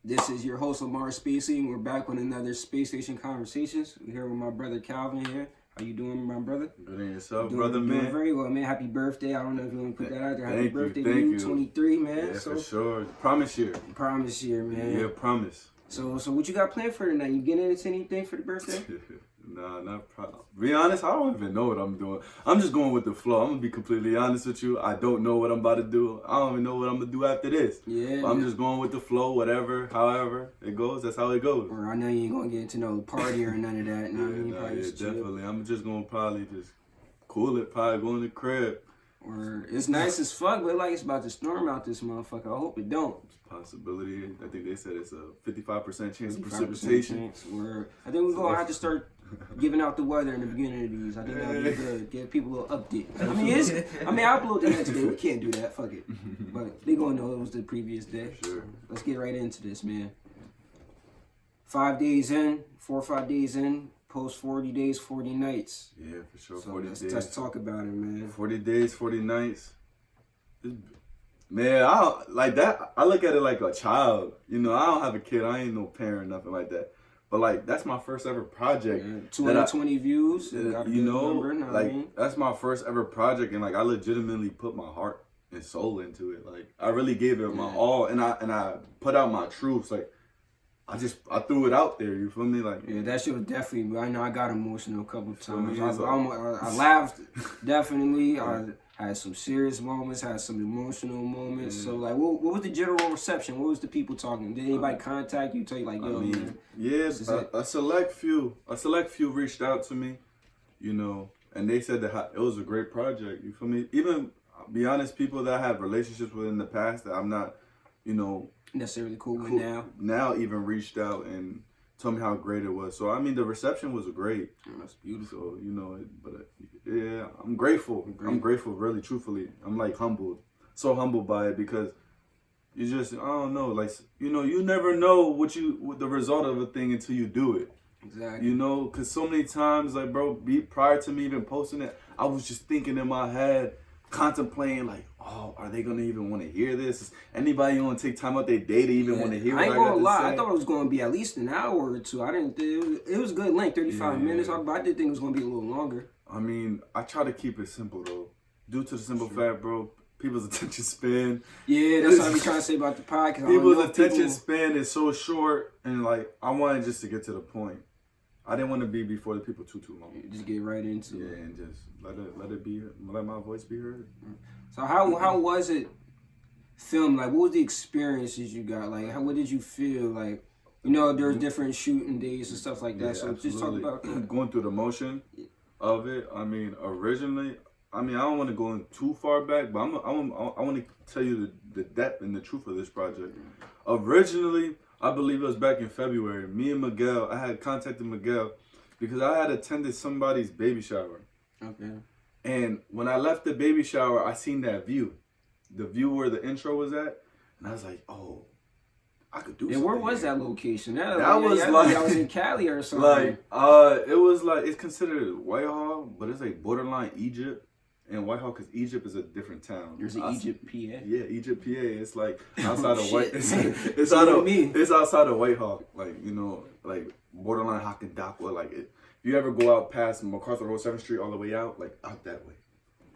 This is your host, Lamar Spacey, and we're back with another Space Station Conversations. We're here with my brother Calvin here. How you doing, my brother? Good in yourself, doing man. very well, man. Happy birthday. I don't know if you want to put that out there. Happy Thank birthday you, to you, 23, man. Yeah, for sure. Promise year. Promise year, man. Yeah, promise. So what you got planned for tonight? You getting into anything for the birthday? Nah, not probably. Be honest, I don't even know what I'm doing. I'm just going with the flow. I'm gonna be completely honest with you. I don't know what I'm about to do. I don't even know what I'm gonna do after this. Yeah. I'm just going with the flow, whatever, however it goes. That's how it goes. Or I know you ain't gonna get into no party or none of that. No, Yeah, definitely. I'm just gonna probably just cool it. Probably go in the crib. Or it's nice as fuck, but like it's about to storm out this motherfucker. I hope it don't. Possibility. I think they said it's a 55% chance of precipitation. Or I think we're gonna have to start giving out the weather in the beginning of these. I think that'll be good. Give people a little update. I mean, I upload the next day. We can't do that. Fuck it. But they gonna know it was the previous day. Sure. Let's get right into this, man. 4 or 5 days in. Post 40 days, 40 nights. Yeah, for sure. So 40 days. Let's talk about it, man. 40 days, 40 nights. Man, I don't, like that. I look at it like a child. You know, I don't have a kid. I ain't no parent, nothing like that. But like, that's my first ever project. Yeah, 220 views. You know, like that's my first ever project, and like I legitimately put my heart and soul into it. Like I really gave it my all, and I put out my truths. Like I threw it out there. You feel me? Like yeah, that shit was definitely. I know I got emotional a couple times. Me, I laughed definitely. I had some serious moments, had some emotional moments. So like, what was the general reception? What was the people talking? Did anybody contact you? Tell you like, yo, man? Yeah, a select few reached out to me, you know, and they said that it was a great project. You feel me? Even be honest, people that I have relationships with in the past that I'm not, you know, necessarily cool with now even reached out and told me how great it was. So I mean, the reception was great. Oh, that's beautiful. So you know, yeah, I'm grateful. I'm grateful, really, truthfully. I'm like humbled, so humbled by it because you just, I don't know, like, you know, you never know what the result of a thing until you do it. Exactly. You know, because so many times, like, bro, prior to me even posting it, I was just thinking in my head, contemplating, like, oh, are they gonna even want to hear this? Is anybody gonna take time out their day to even want to hear what I got to say? I ain't gonna lie, I thought it was gonna be at least an hour or two. I didn't think it was a good length, 35 minutes, but I did think it was gonna be a little longer. I mean, I try to keep it simple though, due to the simple fact, bro. People's attention span. Yeah, that's what I be trying to say about the podcast. People's attention span is so short, and like I wanted just to get to the point. I didn't want to be before the people too long. Just get right into it. Yeah, and just let my voice be heard. So how was it filmed? Like, what was the experiences you got? Like, what did you feel? Like, you know, there's different shooting days and stuff like that. Yeah, so absolutely. Just talk about going through the motion of it. I mean, originally, I don't want to go in too far back, but I want to tell you the depth and the truth of this project. Originally, I believe it was back in February. Me and Miguel, I had contacted Miguel because I had attended somebody's baby shower. Okay. And when I left the baby shower, I seen that view. The view where the intro was at. And I was like, oh, I could do something. And where was that location? That was like... I was in Cali or something. Like, it was like, it's considered Whitehall, but it's like borderline Egypt. And Whitehall, because Egypt is a different town. There's an Egypt, PA. Yeah, Egypt, PA. It's like outside of White. It's outside of Whitehall. Like, you know, like borderline Hakkendakwa. Like, if you ever go out past MacArthur Road, 7th Street, all the way out, like out that way.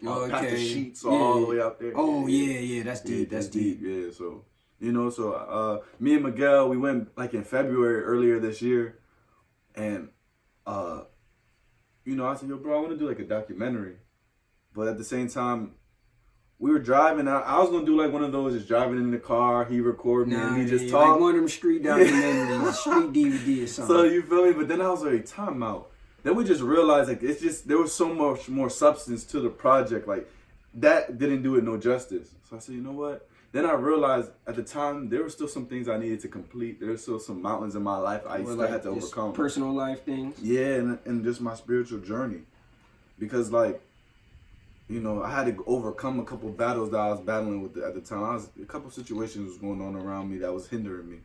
Okay. Past the sheets, all the way out there. Oh yeah, that's deep. That's deep. Yeah, so you know, me and Miguel, we went like in February earlier this year, and you know, I said, yo, bro, I want to do like a documentary. But at the same time, we were driving. I was gonna do like one of those, just driving in the car. He recorded me, and he just talked. Like one of them street documentaries, street DVD or something. So you feel me? But then I was like, time out. Then we just realized like there was so much more substance to the project. Like that didn't do it no justice. So I said, you know what? Then I realized at the time there were still some things I needed to complete. There were still some mountains in my life I still had to overcome. Personal life things. Yeah, and just my spiritual journey, because like, you know, I had to overcome a couple battles that I was battling with at the time. A couple situations was going on around me that was hindering me.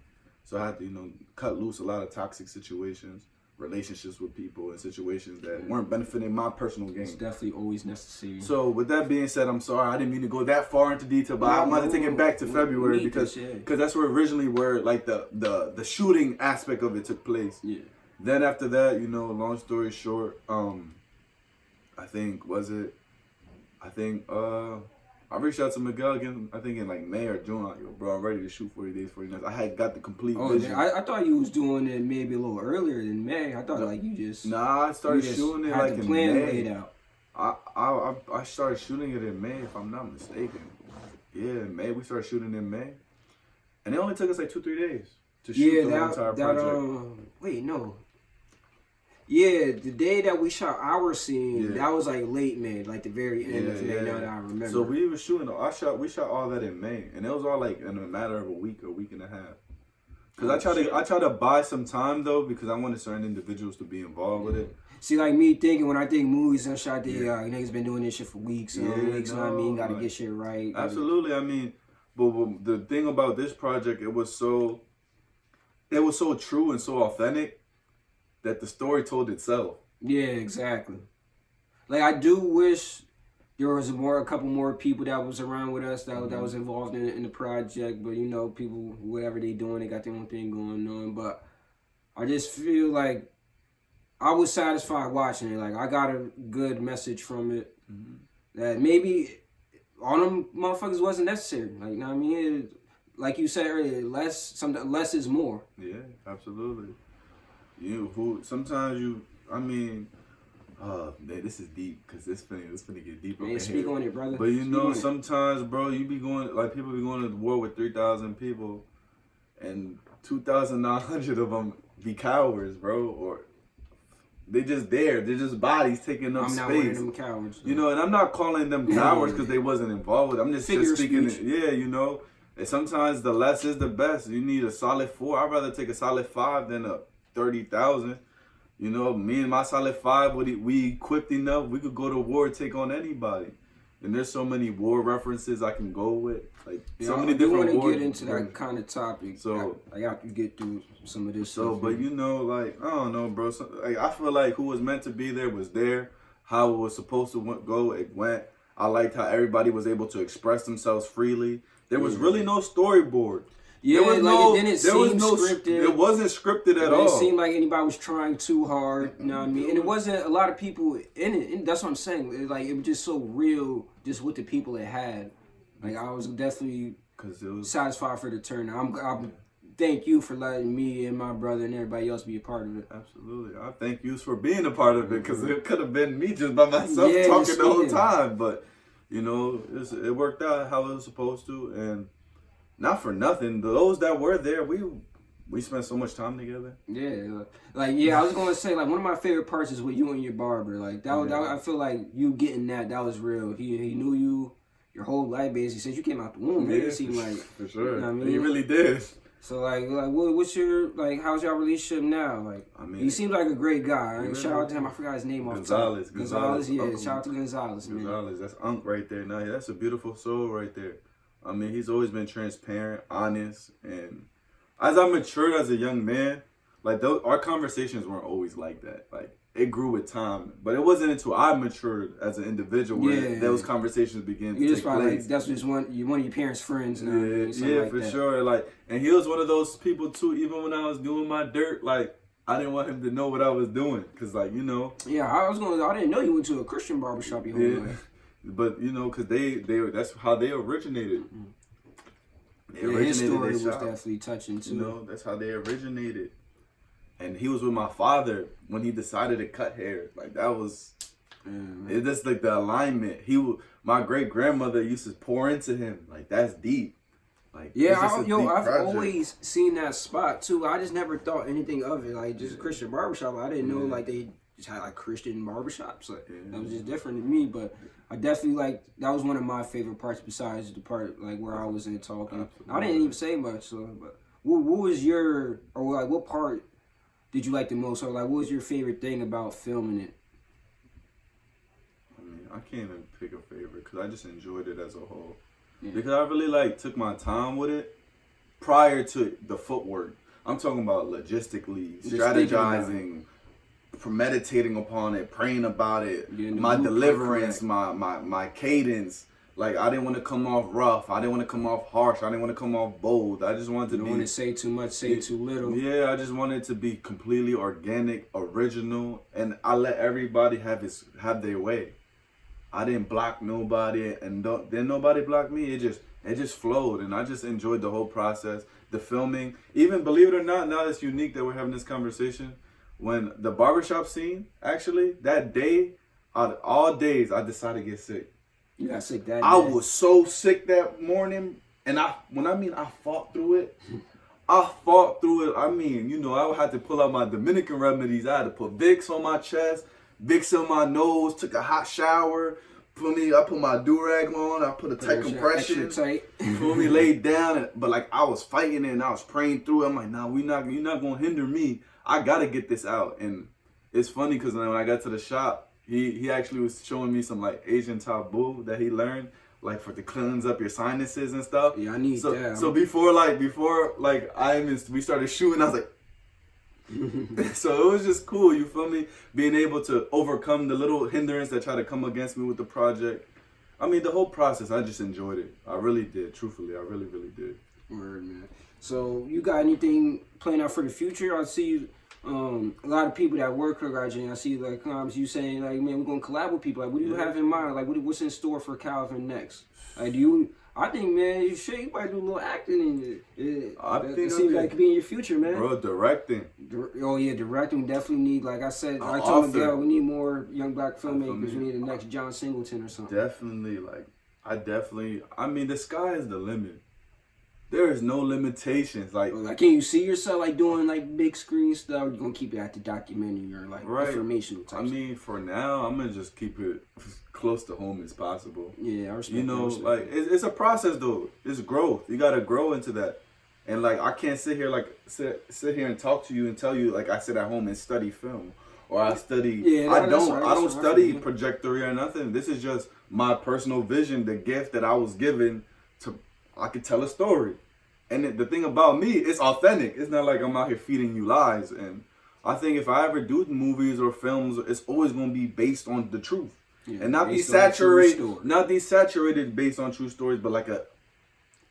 So I had to, you know, cut loose a lot of toxic situations, relationships with people in situations that weren't benefiting my personal gain. It's definitely always necessary. So with that being said, I'm sorry I didn't mean to go that far into detail, but I wanted to take it back to February because that's where originally where like the shooting aspect of it took place. Yeah. Then after that, you know, long story short, I think I reached out to Miguel again, I think in like May or June. Like, yo, bro, I'm ready to shoot 40 days, 40 nights. I had got the complete vision. I thought you was doing it maybe a little earlier than May. I thought like you just... Nah, I started shooting it like in plan May. laid out. I started shooting it in May, if I'm not mistaken. Yeah, in May. We started shooting in May. And it only took us like 2-3 days to shoot the entire project. Wait, no. Yeah, the day that we shot our scene, that was like late May, like the very end of May. Now that I remember. So we were shooting. We shot all that in May, and it was all like in a matter of a week and a half. Cause I try to buy some time though, because I wanted certain individuals to be involved with it. See, like me thinking when I think movies and shot, niggas been doing this shit for weeks and weeks. You know what I mean? Got to get shit right. Absolutely. I mean, but the thing about this project, it was so true and so authentic that the story told itself. Yeah, exactly. Like I do wish there was a couple more people that was around with us that was involved in the project. But you know, people, whatever they doing, they got their own thing going on. But I just feel like I was satisfied watching it. Like I got a good message from it that maybe all them motherfuckers wasn't necessary. Like, you know what I mean? Like you said earlier, less is more. Yeah, absolutely. This is deep because this finna get deeper. Man, speak on it, brother. But you know, sometimes, bro, you be going, like, people be going to war with 3,000 people and 2,900 of them be cowards, bro, or they just there. They're just bodies taking up space. I'm not one of them cowards. You know, and I'm not calling them cowards because they wasn't involved with it. I'm just speaking it. Yeah, you know, and sometimes the less is the best. You need a solid 4. I'd rather take a solid 5 than a 30,000. You know, me and my solid 5, we equipped enough, we could go to war, take on anybody. And there's so many war references I can go with, like so many different wars. I want to get into that kind of topic. So I have to get through some of this. So, but you know, like I don't know, bro. I feel like who was meant to be there was there. How it was supposed to go, it went. I liked how everybody was able to express themselves freely. There was really no storyboard. Yeah, it didn't seem scripted. It wasn't scripted at all. It seemed like anybody was trying too hard. You know what I mean? And it wasn't a lot of people in it. And that's what I'm saying. It was just so real, just with the people it had. Like I was definitely satisfied for the turn. I'm thank you for letting me and my brother and everybody else be a part of it. Absolutely. I thank you for being a part of it because it could have been me just by myself talking the whole time. But you know, it worked out how it was supposed to, and. Not for nothing. Those that were there, we spent so much time together. Yeah, I was gonna say, like, one of my favorite parts is with you and your barber. Like that I feel like you getting that was real. He knew you your whole life, basically, since you came out the womb. It seemed like for sure. You know what I mean? He really did. So what's your how's your relationship now? Like, I mean, he seems like a great guy. Shout out to him. I forgot his name off the top. Gonzalez. Yeah, shout out to Gonzalez. Gonzalez, that's Unc right there. Now, that's a beautiful soul right there. I mean, he's always been transparent, honest, and as I matured as a young man, like our conversations weren't always like that. Like it grew with time, but it wasn't until I matured as an individual where those conversations began to take place. Like, that's just one of your parents' friends. Now, for sure. Like, and he was one of those people too. Even when I was doing my dirt, like I didn't want him to know what I was doing, cause like you know. Yeah, I didn't know you went to a Christian barbershop your whole life. But you know, cause they that's how they originated. His story was definitely touching too. You know, that's how they originated. And he was with my father when he decided to cut hair. Like that was, it's just like the alignment. My great grandmother used to pour into him. Like that's deep. Like I've always seen that spot too. I just never thought anything of it. Like just a Christian barbershop. I didn't know like they just had like Christian barbershops. Like that was just different to me. But I definitely that was one of my favorite parts besides the part like where I was in talking. Absolutely. I didn't even say much. So, but what was your what part did you like the most, or like what was your favorite thing about filming it? I mean, I can't even pick a favorite because I just enjoyed it as a whole. Yeah. Because I really took my time with it prior to the footwork. I'm talking about logistically, strategizing, meditating upon it, praying about it, Yeah, my the deliverance, my cadence. Like, I didn't want to come off rough. I didn't want to come off harsh. I didn't want to come off bold. I just wanted to You be. don't want to say too much, say too little. Yeah, I just wanted to be completely organic, original, and I let everybody have their way. I didn't block nobody, and then nobody blocked me. It just flowed, and I just enjoyed the whole process. The filming, even believe it or not, now it's unique that we're having this conversation. When the barbershop scene, actually, that day, out of all days, I decided to get sick. You got sick that day. I was so sick that morning, and I fought through it. I mean, you know, I had to pull out my Dominican remedies. I had to put Vicks on my chest, Vicks on my nose, took a hot shower. I put my do-rag on, I put a tight compression. Laid down, but like I was fighting it and I was praying through it. I'm like, nah, you're not gonna hinder me. I gotta get this out. And it's funny because when I got to the shop, he actually was showing me some like Asian taboo that he learned, like to cleanse up your sinuses and stuff. Yeah, I need that. So before we started shooting, I was like, so it was just cool, you feel me? Being able to overcome the little hindrance that try to come against me with the project. I mean, the whole process, I just enjoyed it. I really did, truthfully. I really, really did. Word, man. So you got anything planned out for the future? I see you, a lot of people that work here, I see like you saying like, man, we're gonna collab with people. Like, what do you have in mind? Like, what's in store for Calvin next? Like, I think, man, you might do a little acting in it. It seems like it could be in your future, man. Bro, directing. Oh, yeah, directing. Definitely need, like I said, I told Miguel, we need more young black filmmakers. We need the next John Singleton or something. Definitely, I mean, the sky is the limit. There is no limitations. Like, can you see yourself, like, doing, like, big screen stuff? Or you going to keep it at the documentary or, like, informational type stuff? mean, for now, I'm going to just keep it close to home as possible. Yeah, I respect You know, like, it's a process, though. It's growth. You got to grow into that. And, like, I can't sit here and talk to you and tell you, like, I sit at home and study film. Or I study... I don't study trajectory or nothing. This is just my personal vision, the gift that I was given to... I could tell a story. And the thing about me, it's authentic. It's not like I'm out here feeding you lies. And I think if I ever do movies or films, it's always going to be based on the truth. Yeah, and not these saturated based on true stories, but like a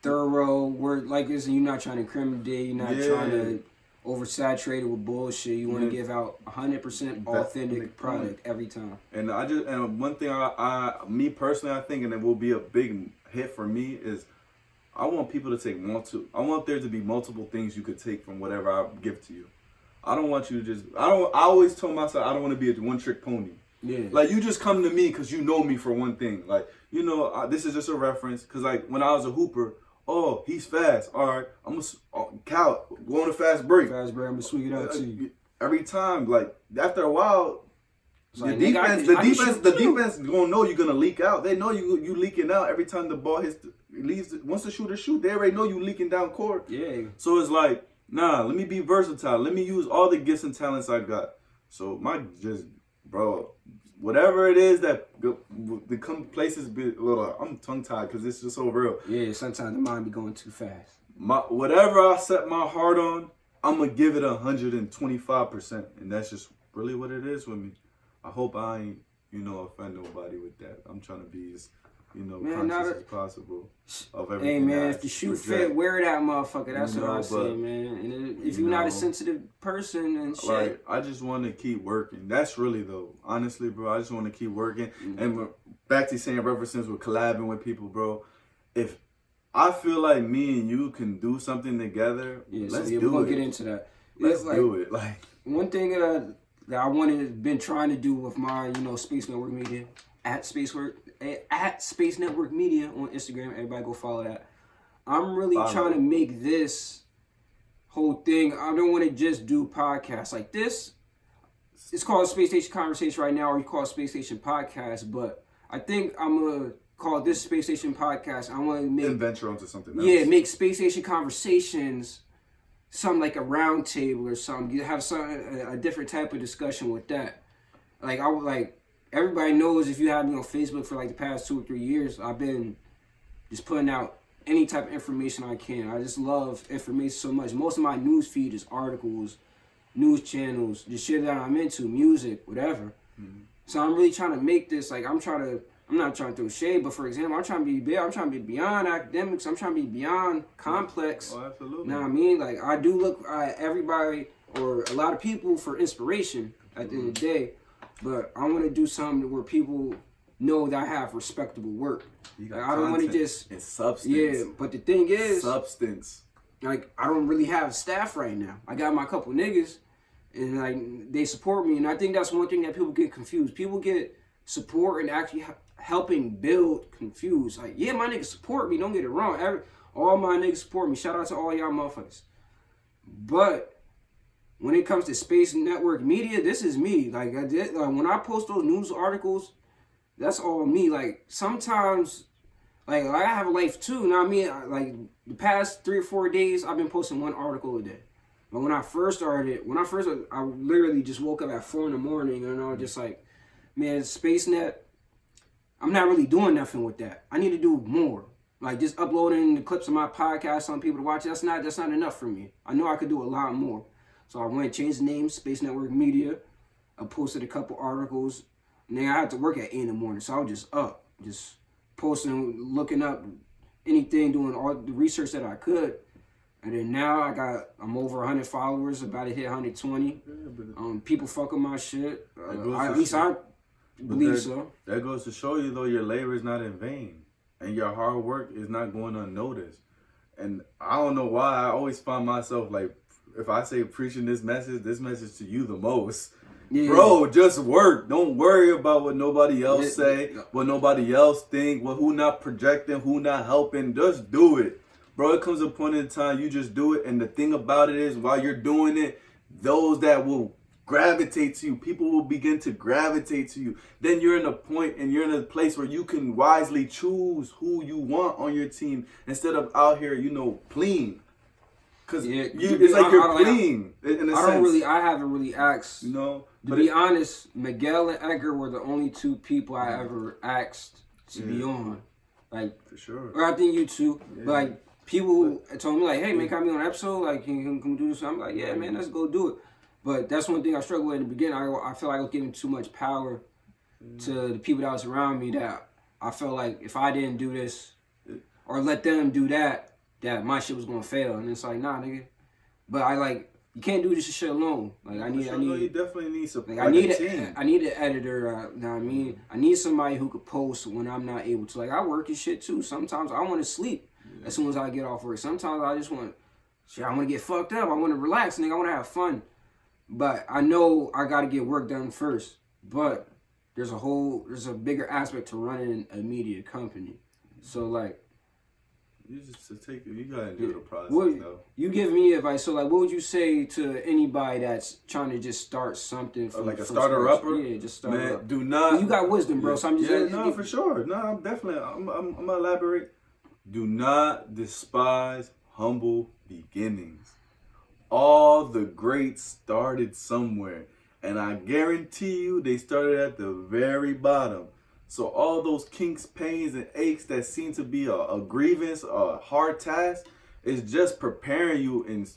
thorough word, like this. You're not trying to incriminate, you're not trying to oversaturate it with bullshit. You want to give out 100% authentic product every time. And one thing me personally, I think, and it will be a big hit for me is I want people to take I want there to be multiple things you could take from whatever I give to you. I don't want you to just. I always tell myself I don't want to be a one-trick pony. Yeah. Like, you just come to me because you know me for one thing. Like, you know, this is just a reference. Because, like, when I was a hooper, oh, he's fast. All right, I'm going to Cal, go on a fast break. I'm going to swing it out to you. Every time, like, after a while, the defense going to know you're going to leak out. They know you leaking out every time the ball leaves. Once the shooter shoot, they already know you leaking down court. Yeah. So it's like, nah, let me be versatile. Let me use all the gifts and talents I got. So bro, whatever it is that the come places be a little. I'm tongue tied because it's just so real. Yeah, sometimes the mind be going too fast. Whatever I set my heart on, I'm gonna give it 125%, and that's just really what it is with me. I hope I ain't offend nobody with that. I'm trying to be as conscious as possible of everything. Hey man, if the shoe fit, wear that motherfucker. That's what I say, man. And if you're not a sensitive person and shit, like, I just want to keep working. That's really though, honestly, bro. I just want to keep working. Mm-hmm. And back to saying references with collabing with people, bro. If I feel like me and you can do something together, let's do it. We're gonna get into that. Let's do it. Like, one thing that I been trying to do with my, Space Network Media at Space Network Media on Instagram. Everybody go follow that. I'm really trying to make this whole thing. I don't want to just do podcasts like this. It's called Space Station Conversation right now, or you call it Space Station Podcast. But I think I'm gonna call this Space Station Podcast. I want to venture onto something else. Yeah, make Space Station Conversations something like a round table or something. You have a different type of discussion with that. Like, I would like. Everybody knows if you have me on Facebook for like the past 2 or 3 years, I've been just putting out any type of information I can. I just love information so much. Most of my news feed is articles news channels, the shit that I'm into, music, whatever. So I'm really trying to make this, like, I'm not trying to throw shade, but for example, I'm trying to be big, I'm trying to be beyond academics, I'm trying to be beyond complex. Oh, absolutely. You know what I mean? Like, I do look at everybody or a lot of people for inspiration at the end of the day, but I want to do something where people know that I have respectable work. Like, I don't want to just... And substance. Yeah, but the thing is... Substance. Like, I don't really have staff right now. I got my couple niggas, and like they support me, and I think that's one thing that people get confused. People get support and actually helping build confused. Like, yeah, my niggas support me, don't get it wrong. All my niggas support me. Shout out to all y'all motherfuckers. But when it comes to Space Network Media, this is me. Like, when I post those news articles, that's all me. Like, sometimes, like I have a life too. You know what I mean? Like, the past 3 or 4 days, I've been posting 1 article a day. But when I first started, I literally just woke up at 4 in the morning, and I was just like, man, SpaceNet, I'm not really doing nothing with that. I need to do more. Like, just uploading the clips of my podcast on people to watch, that's not enough for me. I know I could do a lot more. So I went and changed the name, Space Network Media. I posted a couple articles. And then I had to work at 8 in the morning. So I was just up, just posting, looking up anything, doing all the research that I could. And then now I'm over 100 followers, about to hit 120. People fuck with my shit. At least I believe so. That goes to show you, though, your labor is not in vain. And your hard work is not going unnoticed. And I don't know why I always find myself like, if I say preaching this message to you the most. Yeah. Bro, just work. Don't worry about what nobody else say, what nobody else think, who not projecting, who not helping. Just do it. Bro, it comes a point in time you just do it. And the thing about it is, while you're doing it, those that will gravitate to you, people will begin to gravitate to you. Then you're in a point and you're in a place where you can wisely choose who you want on your team instead of out here, pleading. Because it's like you're pleading in a sense. I haven't really asked. To be honest, Miguel and Edgar were the only 2 people I ever asked to be on. Like, for sure. Or I think you too. Yeah. But like, people told me like, hey man, can I be on an episode? Like, can you come do this? I'm like, yeah man, let's go do it. But that's one thing I struggled with in the beginning. I feel like I was giving too much power to the people that was around me, that I felt like if I didn't do this or let them do that my shit was gonna fail. And it's like, nah, nigga. But you can't do this shit alone. Like, you definitely need support. Like, I need an editor. You know what I mean? I need somebody who could post when I'm not able to. Like, I work and shit too. Sometimes I want to sleep as soon as I get off work. Sometimes I just want to get fucked up. I want to relax, nigga. I want to have fun. But I know I got to get work done first. But there's a bigger aspect to running a media company. So like, you gotta do the process though. You give me advice. So like, what would you say to anybody that's trying to just start something from, like a starter upper? Yeah, just start up. Do not. You got wisdom, bro. So I'm just for sure. No, I'm definitely. I'm gonna elaborate. Do not despise humble beginnings. All the greats started somewhere, and I guarantee you they started at the very bottom. So all those kinks, pains, and aches that seem to be a grievance, a hard task, is just preparing you and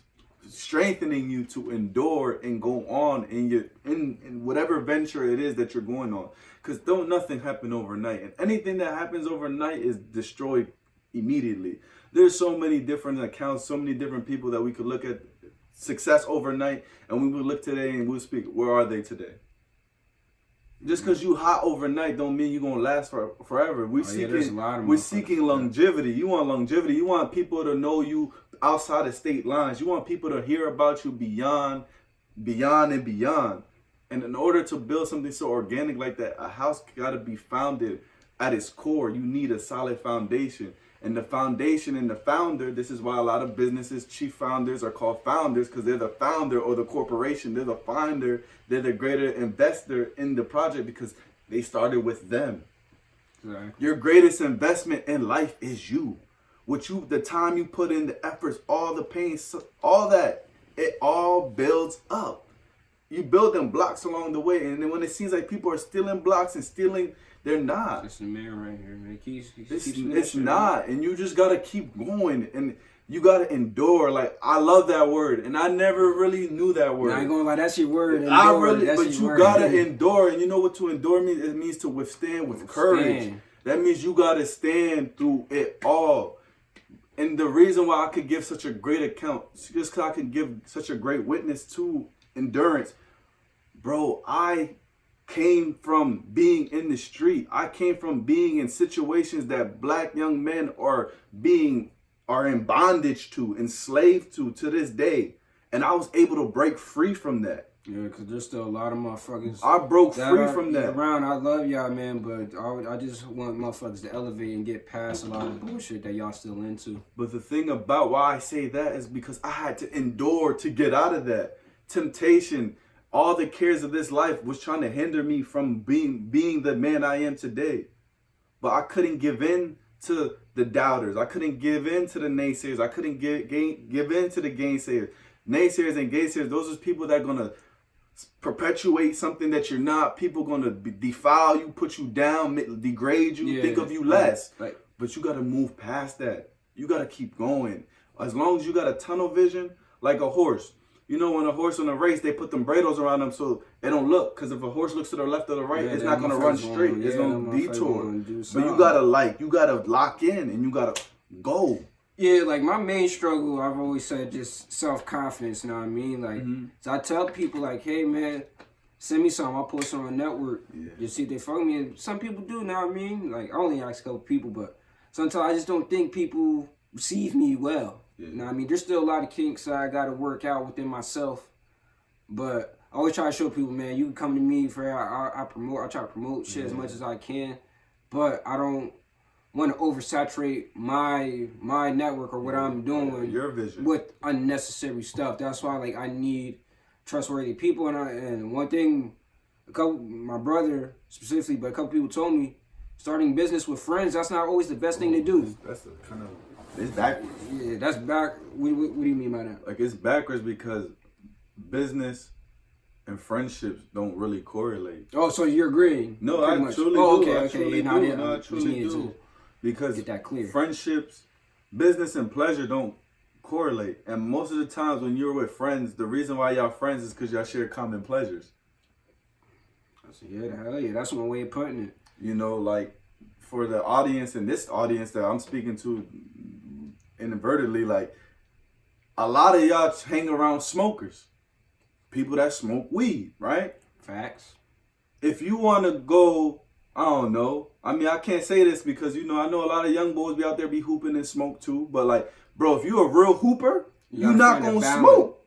strengthening you to endure and go on in whatever venture it is that you're going on. Because nothing happen overnight, and anything that happens overnight is destroyed immediately. There's so many different accounts, so many different people that we could look at success overnight, and we would look today and we'll speak, where are they today? Just because you hot overnight don't mean you're going to last forever. We're seeking longevity. You want longevity. You want people to know you outside of state lines. You want people to hear about you beyond and beyond. And in order to build something so organic like that, a house got to be founded at its core. You need a solid foundation. And the foundation and the founder, this is why a lot of businesses, chief founders are called founders, because they're the founder or the corporation. They're the founder. They're the greater investor in the project because they started with them. Exactly. Your greatest investment in life is you. The time you put in, the efforts, all the pain, all that, it all builds up. You build them blocks along the way. And then when it seems like people are stealing blocks and stealing, they're not. It's the man right here, man. It's not. And you just got to keep going. And you gotta endure. Like, I love that word, and I never really knew that word. I ain't gonna lie, that's your word. I Endure, really, that's but your you word. gotta endure, and you know what to endure means? It means to withstand with courage. That means you gotta stand through it all. And the reason why I could give such a great account, just because I can give such a great witness to endurance, bro, I came from being in the street. I came from being in situations that black young men are in bondage to, enslaved to this day. And I was able to break free from that. Yeah, because there's still a lot of motherfuckers. I broke free from that. Around, I love y'all, man, but I just want motherfuckers to elevate and get past a lot of bullshit that y'all still into. But the thing about why I say that is because I had to endure to get out of that. Temptation, all the cares of this life was trying to hinder me from being the man I am today. But I couldn't give in to the doubters. I couldn't give in to the naysayers. I couldn't give in to the gainsayers. Naysayers and gainsayers, those are people that are going to perpetuate something that you're not. People going to defile you, put you down, degrade you, think of you less. Right. But you got to move past that. You got to keep going. As long as you got a tunnel vision, like a horse. You know, when a horse in a race, they put them bradles around them so they don't look. Because if a horse looks to the left or the right, it's not going to run straight. It's going to detour. But you got to lock in and you got to go. Yeah, like my main struggle, I've always said just self-confidence, you know what I mean? Like, so I tell people like, hey man, send me something, I'll post it on the network, just see if they fuck me. And some people do, you know what I mean? Like, I only ask a couple people, but sometimes I just don't think people receive me well. You know what I mean? There's still a lot of kinks that I got to work out within myself. But I always try to show people, man, you can come to me for I try to promote shit as much as I can, but I don't want to oversaturate my network or what I'm doing your vision with unnecessary stuff. That's why like I need trustworthy people. And one thing, my brother specifically, but a couple people told me, starting business with friends, that's not always the best thing to do. That's it's backwards. Yeah, that's back. What do you mean by that? Like, it's backwards because business and friendships don't really correlate. Oh, so you're agreeing? No, I truly do. Okay, I truly do. Because get that clear. Friendships, business and pleasure don't correlate. And most of the times when you're with friends, the reason why y'all friends is because y'all share common pleasures. Yeah, hell yeah. That's one way of putting it. You know, like, for the audience and this audience that I'm speaking to inadvertently, like, a lot of y'all hang around smokers. People that smoke weed, right? Facts. If you want to go, I don't know. I mean, I can't say this because, you know, I know a lot of young boys be out there be hooping and smoke too. But, like, bro, if you a real hooper, you're not going to smoke.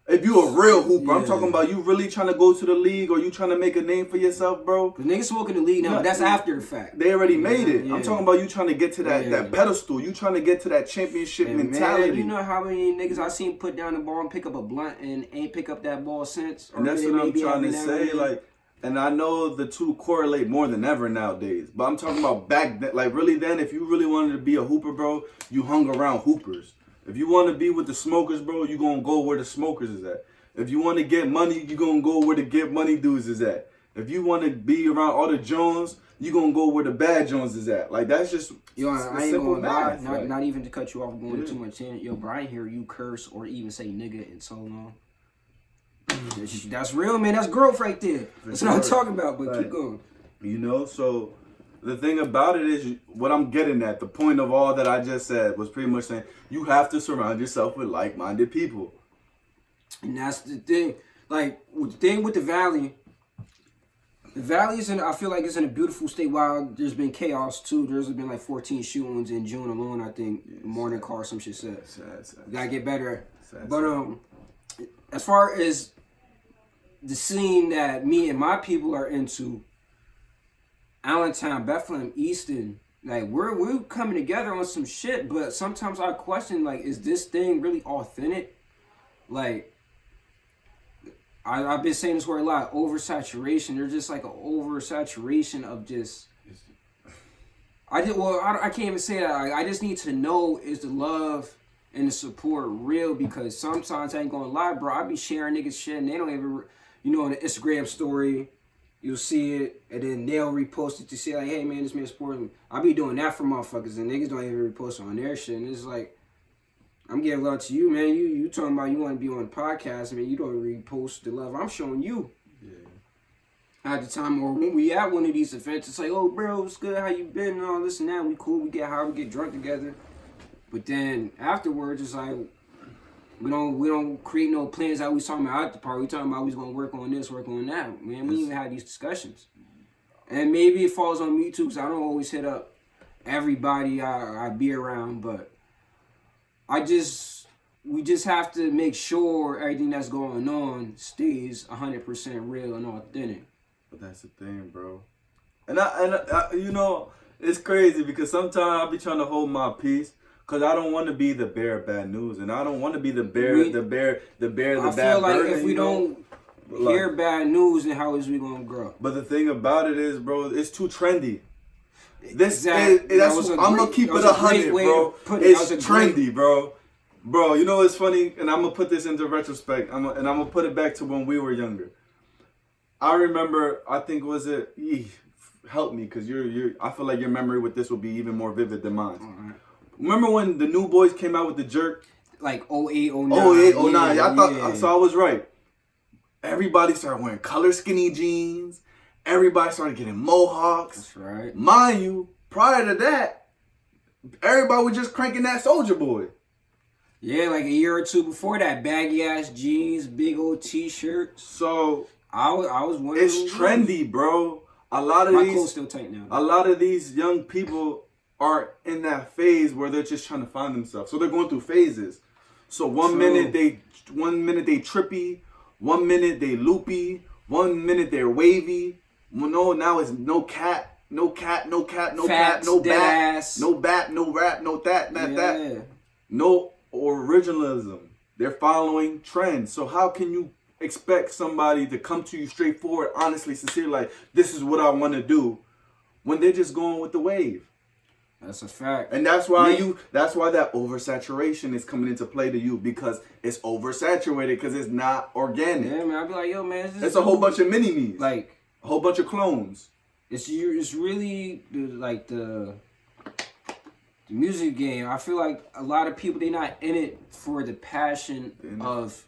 If you a real hooper, I'm talking about you really trying to go to the league or you trying to make a name for yourself, bro. Because niggas smoking the league now, but that's after the fact. They already made it. I'm talking about you trying to get to that pedestal. You trying to get to that championship mentality. Man, you know how many niggas I seen put down the ball and pick up a blunt and ain't pick up that ball since? And that's what I'm trying to say. Like, and I know the two correlate more than ever nowadays. But I'm talking about back then. Like, really then, if you really wanted to be a hooper, bro, you hung around hoopers. If you want to be with the smokers, bro, you going to go where the smokers is at. If you want to get money, you going to go where the get money dudes is at. If you want to be around all the Jones, you going to go where the bad Jones is at. Like, that's just Yo, I ain't gonna lie. Like, not even to cut you off going too much in. Yo, bro, I ain't hear you curse or even say nigga in so long. That's real, man. That's growth right there. That's what I'm talking about, but keep going. You know, so the thing about it is, what I'm getting at, the point of all that I just said was pretty much saying, you have to surround yourself with like-minded people. And that's the thing. Like, the thing with the Valley is I feel like it's in a beautiful state. While there's been chaos too. There's been like 14 shootings in June alone, I think. Morning car, some shit said. Gotta get better. But as far as the scene that me and my people are into, Allentown, Bethlehem, Easton, like we're coming together on some shit. But sometimes I question, like, is this thing really authentic? Like, I've been saying this word a lot, oversaturation. There's just like an oversaturation of just. I can't even say that. I just need to know, is the love and the support real? Because sometimes I ain't gonna lie, bro. I be sharing niggas shit and they don't even, you know, on the Instagram story, you'll see it and then they'll repost it to say like, hey man, this man supporting me. I be doing that for motherfuckers and niggas don't even repost on their shit. And it's like, I'm giving love to you, man. You talking about you want to be on the podcast, man. You don't repost the love I'm showing you. Yeah. At the time, or when we at one of these events, it's like, oh, bro, what's good? How you been? And all this and that. We cool. We get high. We get drunk together. But then afterwards, it's like we don't create no plans that we talking about at the party. We talking about we was gonna work on this, work on that. Man, we even had these discussions. And maybe it falls on me too, because I don't always hit up everybody I be around, but we just have to make sure everything that's going on stays 100% real and authentic. But that's the thing, bro. And I you know, it's crazy because sometimes I be trying to hold my peace because I don't want to be the bearer of bad news, and I don't want to be the bearer of the bad burden. I feel like if we don't hear bad news, then how is we gonna grow? But the thing about it is, bro, it's too trendy. I'm gonna keep it 100, bro. It's trendy, bro. Bro, you know what's funny? And I'm gonna put this into retrospect. I'm gonna put it back to when we were younger. I remember, I think help me, cause I feel like your memory with this will be even more vivid than mine. Right. Remember when the New Boys came out with the Jerk? Like 08, 09. 08, 09. Yeah, I thought so. I was right. Everybody started wearing color skinny jeans. Everybody started getting mohawks. That's right. Mind you, prior to that, everybody was just cranking that Soulja Boy. Yeah, like a year or two before that, baggy ass jeans, big old t-shirts. So I was one. It's trendy, bro. My clothes still tight now. A lot of these young people are in that phase where they're just trying to find themselves. So they're going through phases. So one minute they trippy, 1 minute they loopy, 1 minute they're wavy. Well, no, now it's no cat, no bat, no bat, no rap, no that. No originalism. They're following trends. So how can you expect somebody to come to you straightforward, honestly, sincerely, like, this is what I want to do, when they're just going with the wave? That's a fact. And that's why that oversaturation is coming into play to you, because it's oversaturated because it's not organic. Yeah, man. I'd be like, yo, man, it's a whole bunch of mini-me's. Like a whole bunch of clones. It's really the music game. I feel like a lot of people, they're not in it for the passion of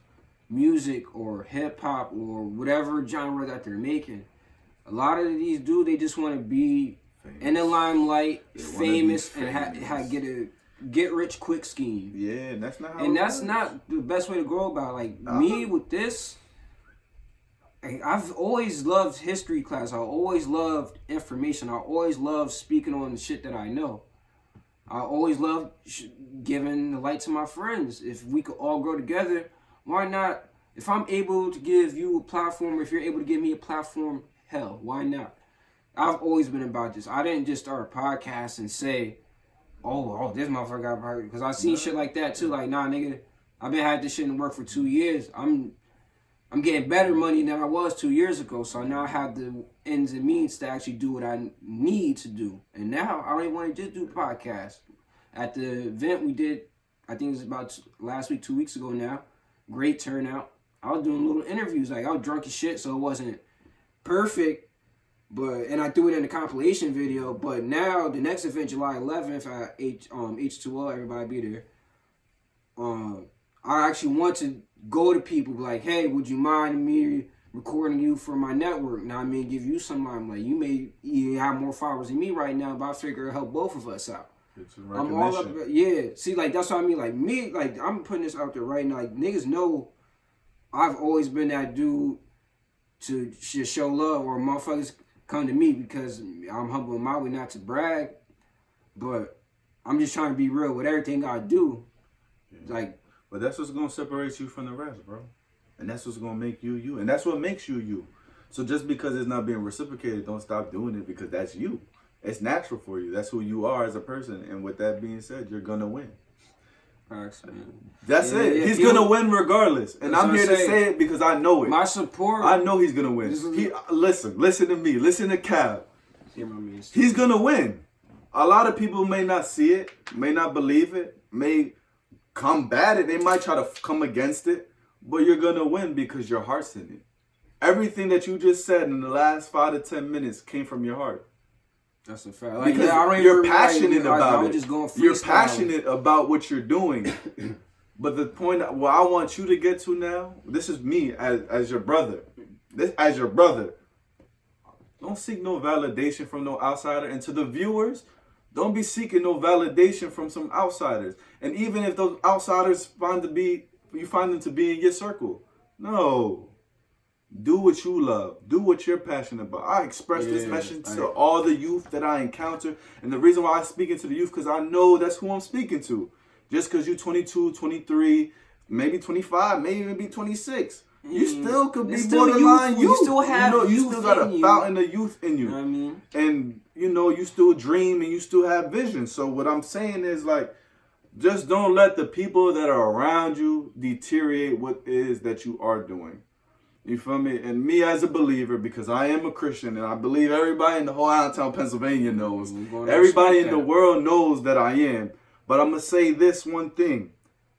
music or hip hop or whatever genre that they're making. A lot of these dudes, they just want to be in the limelight, famous, and get a get rich quick scheme. Yeah, and that's not how. And that's not the best way to go about it. Like me with this, I've always loved history class. I always loved information. I always loved speaking on the shit that I know. I always loved giving the light to my friends. If we could all grow together, why not? If I'm able to give you a platform, or if you're able to give me a platform, hell, why not? I've always been about this. I didn't just start a podcast and say, oh, this motherfucker got a podcast. Because I've seen shit like that too. Like, nah, nigga, I've been had this shit in work for 2 years. I'm getting better money than I was 2 years ago. So now I have the ends and means to actually do what I need to do. And now I don't even want to just do podcasts. At the event we did, I think it was about last week, 2 weeks ago now. Great turnout. I was doing little interviews. Like, I was drunk as shit, so it wasn't perfect. And I threw it in the compilation video. But now, the next event, July 11th at H2O, everybody be there. I actually want to go to people like, hey, would you mind me recording you for my network? Now, I mean, give you some limelight. You may have more followers than me right now, but I figure it'll help both of us out. I'm all up. Yeah. See, like, that's what I mean. Like, me, like, I'm putting this out there right now. Like, niggas know I've always been that dude to just show love, or motherfuckers come to me because I'm humble in my way, not to brag, but I'm just trying to be real with everything I do. Yeah. Like, but that's what's gonna separate you from the rest, bro. And that's what's gonna make you you. And that's what makes you you. So just because it's not being reciprocated, don't stop doing it, because that's you. It's natural for you. That's who you are as a person. And with that being said, you're gonna win. That's it. Yeah, he's gonna win regardless. And I'm here to say it because I know it. My support. I know he's gonna win. Listen to me. Listen to Cal. He's gonna win. A lot of people may not see it, may not believe it, may combat it. They might try to come against it, but you're gonna win because your heart's in it. Everything that you just said in the last 5 to 10 minutes came from your heart. That's a fact. Like, because you're passionate about it. You're passionate about what you're doing. But the point what I want you to get to now, this is me as your brother. As your brother. Don't seek no validation from no outsider. And to the viewers, don't be seeking no validation from some outsiders. And even if those outsiders you find them to be in your circle. No. Do what you love. Do what you're passionate about. I express this message to all the youth that I encounter. And the reason why I'm speaking to the youth, because I know that's who I'm speaking to. Just because you're 22, 23, maybe 25, maybe even be 26. You still could be borderline youth. You still have youth. You still got a fountain of youth in you. You know what I mean? And, you still dream and you still have vision. So what I'm saying is, like, just don't let the people that are around you deteriorate what it is that you are doing. You feel me? And me as a believer, because I am a Christian, and I believe everybody in the whole Allentown, Pennsylvania knows. Everybody in the world knows that I am. But I'm going to say this one thing,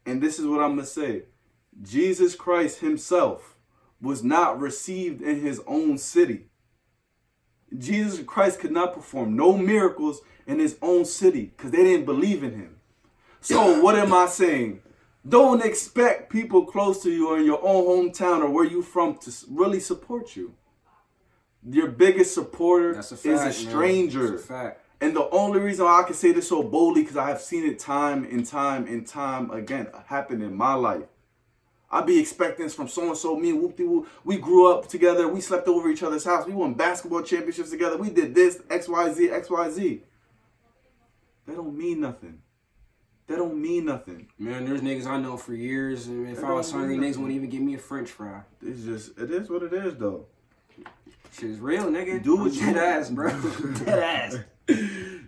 and this is what I'm going to say. Jesus Christ himself was not received in his own city. Jesus Christ could not perform no miracles in his own city because they didn't believe in him. So what am I saying? Don't expect people close to you or in your own hometown or where you from to really support you. Your biggest supporter is a stranger. That's a fact. And the only reason why I can say this so boldly, because I have seen it time and time and time again happen in my life. I be expecting this from so-and-so, me and Whoop-de-Whoop. We grew up together. We slept over each other's house. We won basketball championships together. We did this, XYZ, XYZ. They don't mean nothing. That don't mean nothing. Man, there's niggas I know for years, and if I was hungry, niggas wouldn't even give me a French fry. It is what it is, though. Shit's real, nigga. Do what you dead ass, bro. Dead ass.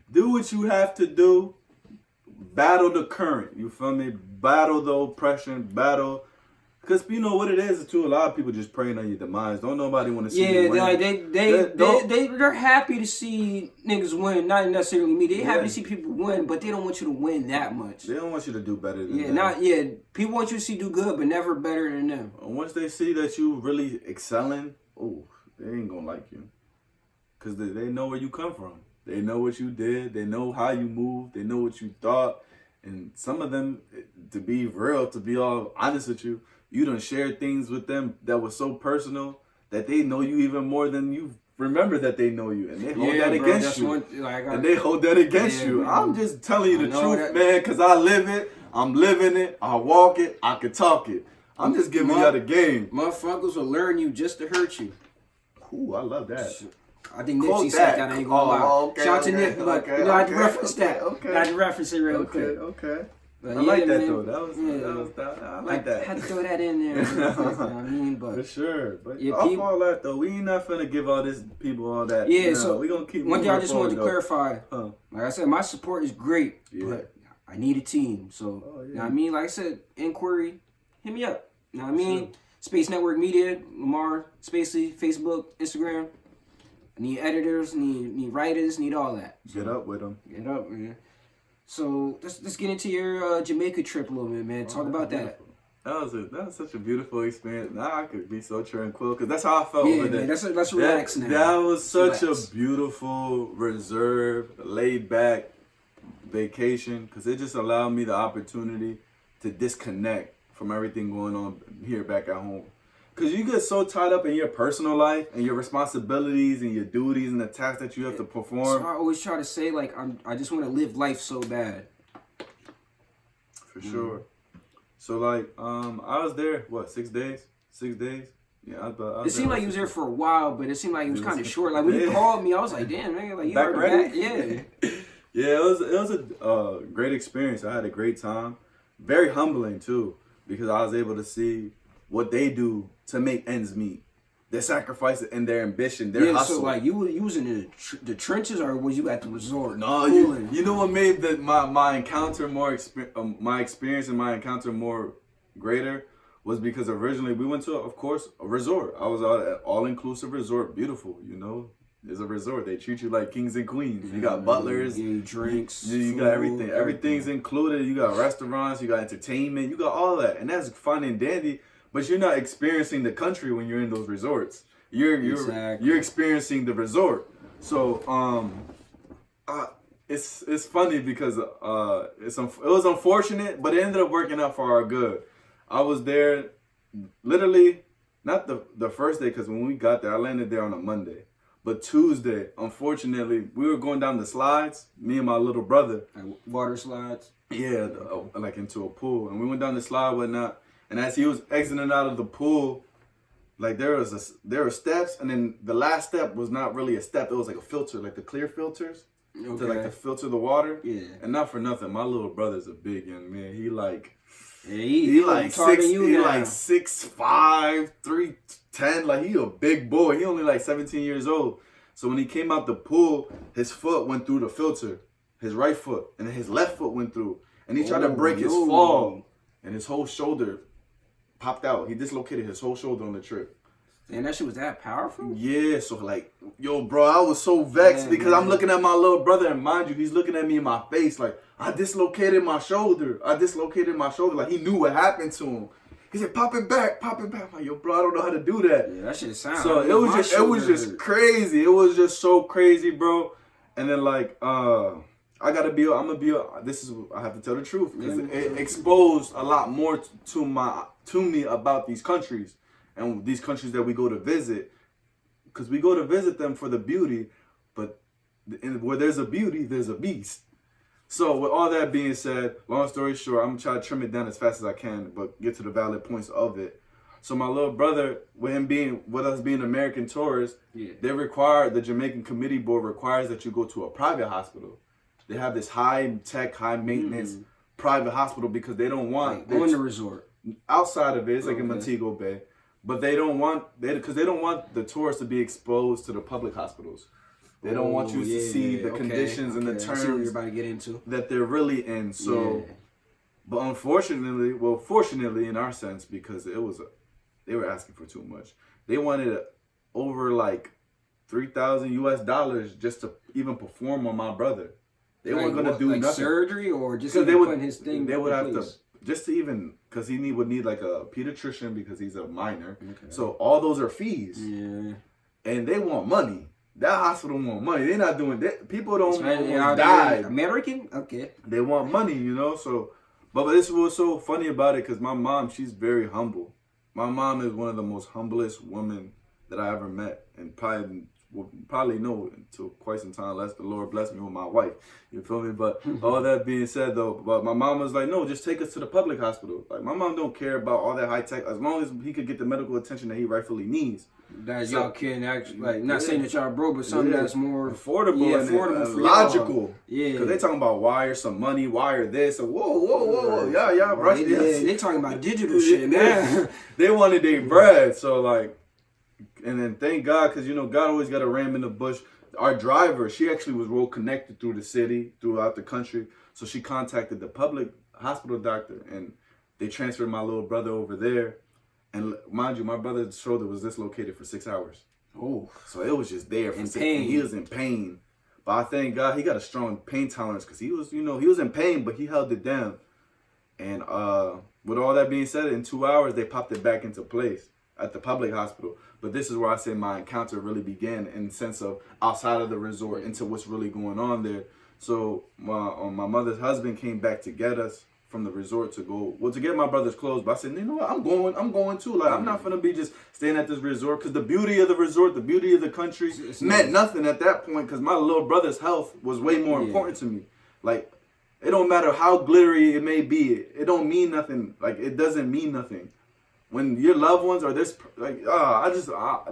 Do what you have to do. Battle the current. You feel me? Battle the oppression. Battle. Because you know what it is too. A lot of people just praying on your demise. Don't nobody want to see you win. They're happy to see niggas win. Not necessarily me. They're happy to see people win, but they don't want you to win that much. They don't want you to do better than them. People want you to see do good, but never better than them. Once they see that you really excelling, they ain't gonna like you. Because they know where you come from. They know what you did. They know how you moved. They know what you thought. And some of them, to be real, to be all honest with you, you done shared things with them that was so personal that they know you even more than you remember that they know you. And they hold that against you. And they hold that against you. Man. I'm just telling you the truth, man, because I live it. I'm living it. I walk it. I can talk it. I'm just giving y'all the game. Motherfuckers will learn you just to hurt you. Ooh, I love that. I think Nipsey said that. I ain't gonna lie. Shout out to Nip, but I had to reference that. I had to reference it real quick. Okay. I like that though. I like that. I had to throw that in there. You know what I mean? But for sure. But off all that though, we ain't not finna give all this people all that. Yeah, so we gonna keep. One thing I just wanted to clarify. Like I said, my support is great, but I need a team. So you know what I mean? Like I said, inquiry, hit me up. You know what I mean? Space Network Media, Lamar, Spacely, Facebook, Instagram. I need editors, need writers, need all that. So, get up with them. Get up, man. So let's get into your Jamaica trip a little bit, man. Talk about that. That was such a beautiful experience. Now I could be so tranquil because that's how I felt over there. Man, let's relax now. That was such a beautiful, reserved, laid back vacation because it just allowed me the opportunity to disconnect from everything going on here back at home. Because you get so tied up in your personal life and your responsibilities and your duties and the tasks that you have to perform. So I always try to say, like, I just want to live life so bad. For sure. So, like, I was there, 6 days? 6 days? Yeah, it seemed like you was there for a while, but it seemed like it was kind of short. Like, when you called me, I was like, damn, man, like, you back already back? Yeah. Yeah, it was a great experience. I had a great time. Very humbling, too, because I was able to see what they do to make ends meet, their sacrifice and their ambition, their hustle. So like you was in the trenches, or was you at the resort? No, you know what made my encounter more my experience and my encounter more greater was because originally we went to, of course, a resort. I was at an all-inclusive resort, beautiful. You know, it's a resort. They treat you like kings and queens. You got butlers, drinks, you got everything. Everything's included. You got restaurants, you got entertainment, you got all that, and that's fun and dandy. But you're not experiencing the country when you're in those resorts. You're experiencing the resort. So it's funny because it was unfortunate, but it ended up working out for our good. I was there, literally, not the first day, because when we got there, I landed there on a Monday. But Tuesday, unfortunately, we were going down the slides, me and my little brother. Like water slides? Yeah, like into a pool. And we went down the slide and whatnot. And as he was exiting out of the pool, like there were steps, and then the last step was not really a step. It was like a filter, like the clear filters. Okay. To like to filter the water. Yeah. And not for nothing, my little brother's a big young man. He like he like 6'5", 310. Like he a big boy. He only like 17 years old. So when he came out the pool, his foot went through the filter, his right foot, and then his left foot went through. And he tried to break his fall, and his whole shoulder popped out. He dislocated his whole shoulder on the trip. And that shit was that powerful? Yeah, so like, yo, bro, I was so vexed because I'm looking at my little brother, and mind you, he's looking at me in my face like, I dislocated my shoulder. Like, he knew what happened to him. He said, pop it back. I'm like, yo, bro, I don't know how to do that. Yeah, that shit sounds. So it was just crazy. It was just so crazy, bro. And then like, I have to tell the truth because it exposed a lot more to me about these countries. And these countries that we go to visit, because we go to visit them for the beauty, but where there's a beauty, there's a beast. So with all that being said, long story short, I'm going to try to trim it down as fast as I can, but get to the valid points of it. So my little brother, with us being American tourists, the Jamaican Committee Board requires that you go to a private hospital. They have this high-tech, high-maintenance private hospital because they don't want... Go in the resort. Outside of it, it's like in Montego Bay. But they don't want the tourists to be exposed to the public hospals. They don't want you to see the conditions and the terms you're about to get into that they're really in. So, but fortunately in our sense, because they were asking for too much. They wanted over like $3,000 just to even perform on my brother. They weren't gonna do nothing. Surgery or just putting his thing. They would have to. Just to even, because would need like a pediatrician because he's a minor. Okay. So all those are fees. Yeah. And they want money. That hospital want money. They're not doing that. People don't die. American? Okay. They want money, So, but this was so funny about it because my mom, she's very humble. My mom is one of the most humblest women that I ever met, and probably know until quite some time, unless the Lord bless me with my wife. You feel me? But all that being said, though, but my mom was like, no, just take us to the public hospital. Like, my mom don't care about all that high tech as long as he could get the medical attention that he rightfully needs. That y'all can actually, like, not saying that y'all broke, but something that's more affordable and for logical. Y'all. Yeah. Because they talking about wire some money, wire this, and whoa. Yeah, bro. They talking about digital shit, man. They wanted their bread, so like, and then thank God, because, God always got a ram in the bush. Our driver, she actually was well connected through the city, throughout the country. So she contacted the public hospital doctor, and they transferred my little brother over there. And mind you, my brother's shoulder was dislocated for 6 hours. Oh. So it was just there for 6 hours. He was in pain. But I thank God he got a strong pain tolerance because he was in pain, but he held it down. And with all that being said, in 2 hours, they popped it back into place at the public hospital. But this is where I say my encounter really began in the sense of outside of the resort into what's really going on there. So my mother's husband came back to get us from the resort to get my brother's clothes. But I said, you know what, I'm going too. Like, I'm not gonna be just staying at this resort because the beauty of the resort, the beauty of the country meant nothing at that point because my little brother's health was way more important to me. Like, it don't matter how glittery it may be. It don't mean nothing. Like, it doesn't mean nothing. When your loved ones are this, like,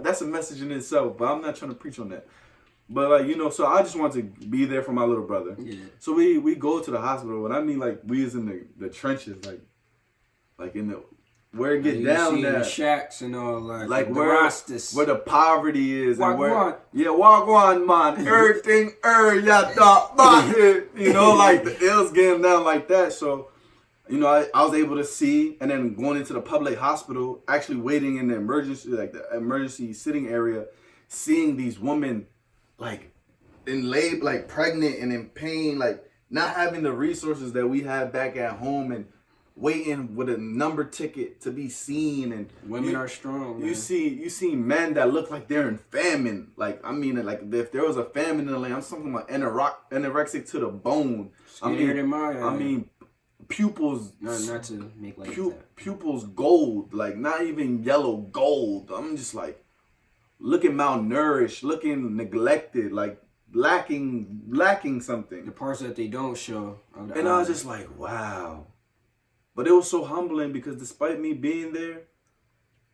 that's a message in itself, but I'm not trying to preach on that. But, like, so I just want to be there for my little brother. Yeah. So we go to the hospital, and I mean, like, we is in the trenches, like in the, where it get down there. The shacks and all, like where the poverty is. Wagwan, man. Everything, like, it was getting down like that, so. I was able to see, and then going into the public hospital, actually waiting in the emergency sitting area, seeing these women, like, in labor, like, pregnant and in pain, like, not having the resources that we had back at home, and waiting with a number ticket to be seen, and women are strong. Man. You see men that look like they're in famine. Like I mean, like if there was a famine in the land, I'm talking about anorexic to the bone. I mean, pupils. Not to make like that. Pupils gold, like not even yellow gold. I'm just like looking malnourished, looking neglected, like lacking something. The parts that they don't show. And I was just like, wow. But it was so humbling because despite me being there,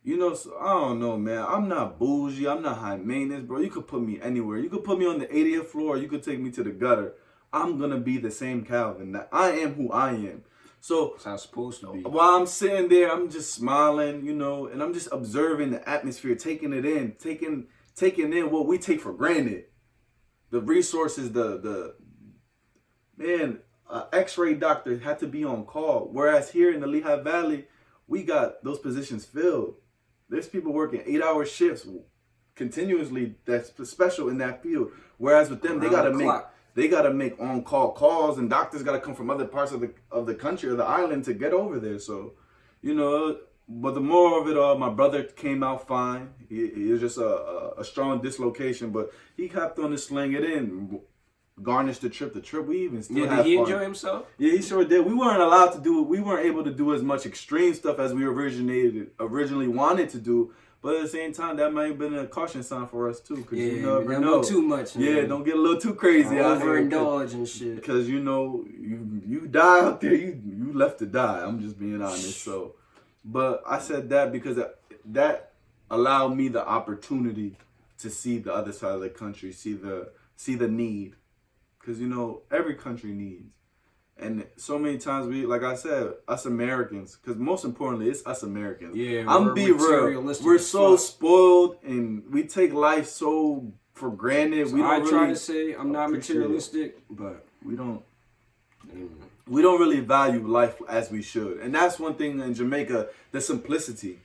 you know, so, I don't know, man. I'm not bougie. I'm not high maintenance, bro. You could put me anywhere. You could put me on the 80th floor. Or you could take me to the gutter. I'm going to be the same Calvin. I am who I am. So that's how it's supposed to be. While I'm sitting there, I'm just smiling, you know, and I'm just observing the atmosphere, taking it in, taking in what we take for granted. The resources, man, an x-ray doctor had to be on call. Whereas here in the Lehigh Valley, we got those positions filled. There's people working 8-hour shifts continuously that's special in that field. Whereas with them, they gotta make on-call calls, and doctors gotta come from other parts of the country or the island to get over there. So, you know, but the more of it all, my brother came out fine. He was just a strong dislocation, but he hopped on to sling it in. Garnished the trip. We even still had fun. Did he enjoy himself? Yeah, he sure did. We weren't allowed to do it. We weren't able to do as much extreme stuff as we originally wanted to do. But at the same time, that might have been a caution sign for us too. Cause you never know. Too much. Yeah, don't get a little too crazy. Overindulge and shit. Because you know, you die out there. You left to die. I'm just being honest. So, but I said that because that allowed me the opportunity to see the other side of the country, see the need. Because, you know, every country needs. And so many times like I said, us Americans, because most importantly, it's us Americans. Yeah, I'm be real. We're so spoiled and we take life so for granted. So I try to say I'm not materialistic, but we don't really value life as we should. And that's one thing in Jamaica, the simplicity.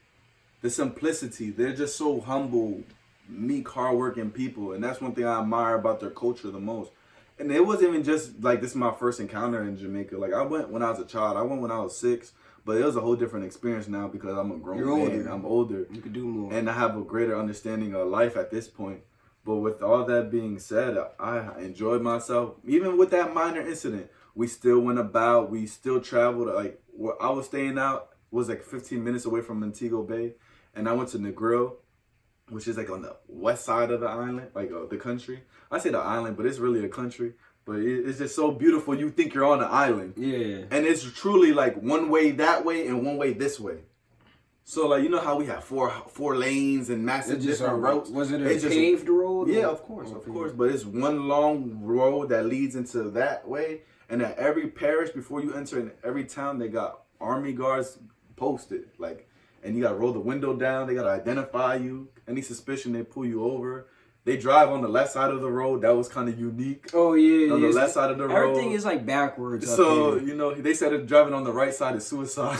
They're just so humble, meek, hardworking people. And that's one thing I admire about their culture the most. And it wasn't even just like this is my first encounter in Jamaica. Like I went when I was a child. I went when I was 6, but it was a whole different experience now because I'm a grown man. I'm older. You could do more. And I have a greater understanding of life at this point. But with all that being said, I enjoyed myself. Even with that minor incident, we still went about. We still traveled. Like where I was staying out was like 15 minutes away from Montego Bay, and I went to Negril, which is like on the west side of the island, like the country. I say the island, but it's really a country. But it's just so beautiful. You think you're on an island. Yeah. And it's truly like one way that way and one way this way. So like, you know how we have four lanes and massive different roads? Was it a paved road? Yeah, of course. But it's one long road that leads into that way. And at every parish, before you enter in every town, they got army guards posted. Like, and you got to roll the window down. They got to identify you. Any suspicion, they pull you over. They drive on the left side of the road. That was kind of unique. Oh, yeah. On the left side of the road. Everything is like backwards. So, you know, they said driving on the right side is suicide.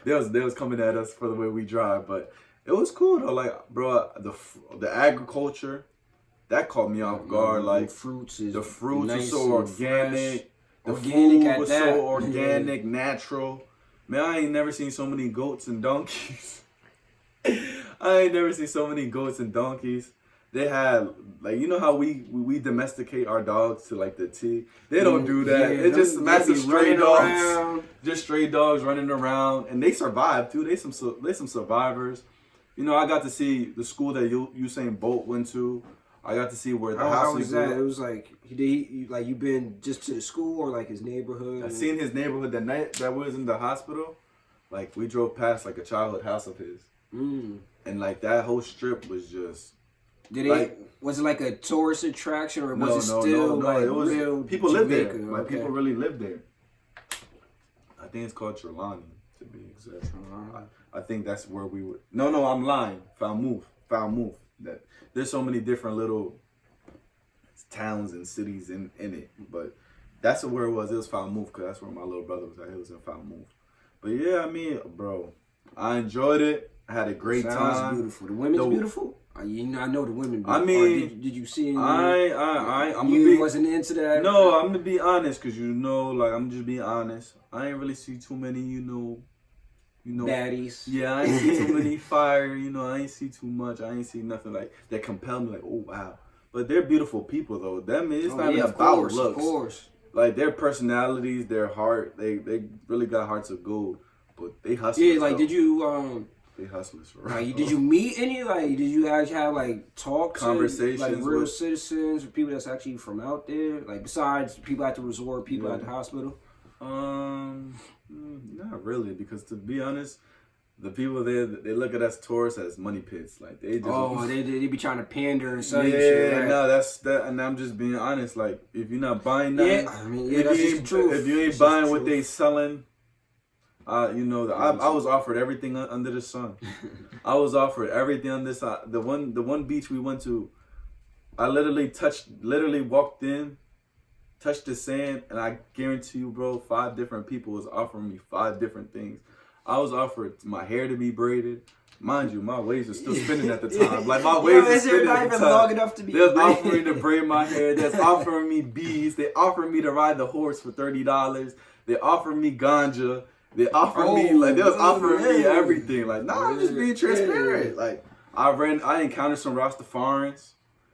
they was coming at us for the way we drive. But it was cool, though. Like, bro, the agriculture, that caught me off guard. Like, the fruits nice are so organic. The organic food was so organic, natural. Man, I ain't never seen so many goats and donkeys. They had, like, you know how we domesticate our dogs to, like, the T? They don't do that. Yeah, it's just massive stray dogs. Around. Just stray dogs running around. And they survive, too. They some survivors. You know, I got to see the school that Usain Bolt went to. I got to see where the house How was that? It was like, you been just to the school or, like, his neighborhood? I seen his neighborhood the night that we was in the hospital. Like, we drove past, like, a childhood house of his. And, like, that whole strip was just... Was it like a tourist attraction or was it still like it was, real people Jamaica? Live there. Like people really live there. I think it's called Trelawney to be exact. I think that's where we would. No, I'm lying. Falmouth. That there's so many different little towns and cities in it, but that's where it was. It was Falmouth because that's where my little brother was at. He was in Falmouth. But yeah, I mean, bro, I enjoyed it. I had a great time. Beautiful. The women's beautiful. I know the women. I mean, did you see any? I'm wasn't into that. No, I'm gonna be honest, cause like I'm just being honest. I ain't really see too many, baddies. Yeah, I ain't see too many fire. I ain't see too much. I ain't see nothing like that compel me. Like, oh wow. But they're beautiful people though. Them it's not even about looks. Of course. Like their personalities, their heart, they really got hearts of gold. But they hustle. Yeah, like did you they hustlers for real. Like, did you meet any? Like, did you actually have like talks, conversations, like real citizens or people that's actually from out there? Like, besides people at the resort, people at the hospital. Not really, because to be honest, the people there they look at us tourists as money pits. Like they just they be trying to pander and sell you shit. Right? No, that's that, and I'm just being honest. Like if you're not buying nothing, that's just the truth. If you ain't buying what they selling. I was offered everything under the sun. I was offered everything on this side. The one beach we went to, I literally walked in, touched the sand, and I guarantee you, bro, 5 different people was offering me 5 different things. I was offered my hair to be braided. Mind you, my waves are still spinning at the time. Like my waves are spinning at the time. Long enough to be They're offering to braid my hair. They're offering me beads. They offered me to ride the horse for $30. They offered me ganja. They offered me they was offering me everything. Like, I'm just being transparent. Like, I encountered some Rastafarians.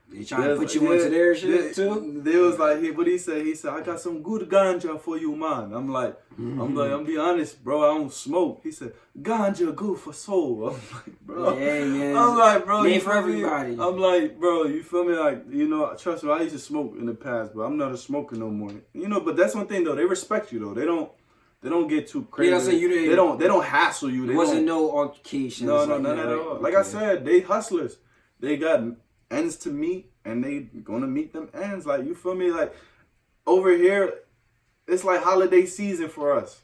They trying to put you into their shit too. They was like, what he said? He said, I got some good ganja for you, man. I'm be honest, bro. I don't smoke. He said, ganja good for soul. I'm like, bro. Yeah, man. I'm like, bro. Made for everybody. I'm like, bro. You feel me? Like, trust me. I used to smoke in the past, but I'm not a smoker no more. But that's one thing though. They respect you though. They don't get too crazy. Yeah, so they don't hassle you. There wasn't no altercations. No, none at all. Like I said, they hustlers. They got ends to meet, and they gonna meet them ends. Like, you feel me? Like, over here, it's like holiday season for us.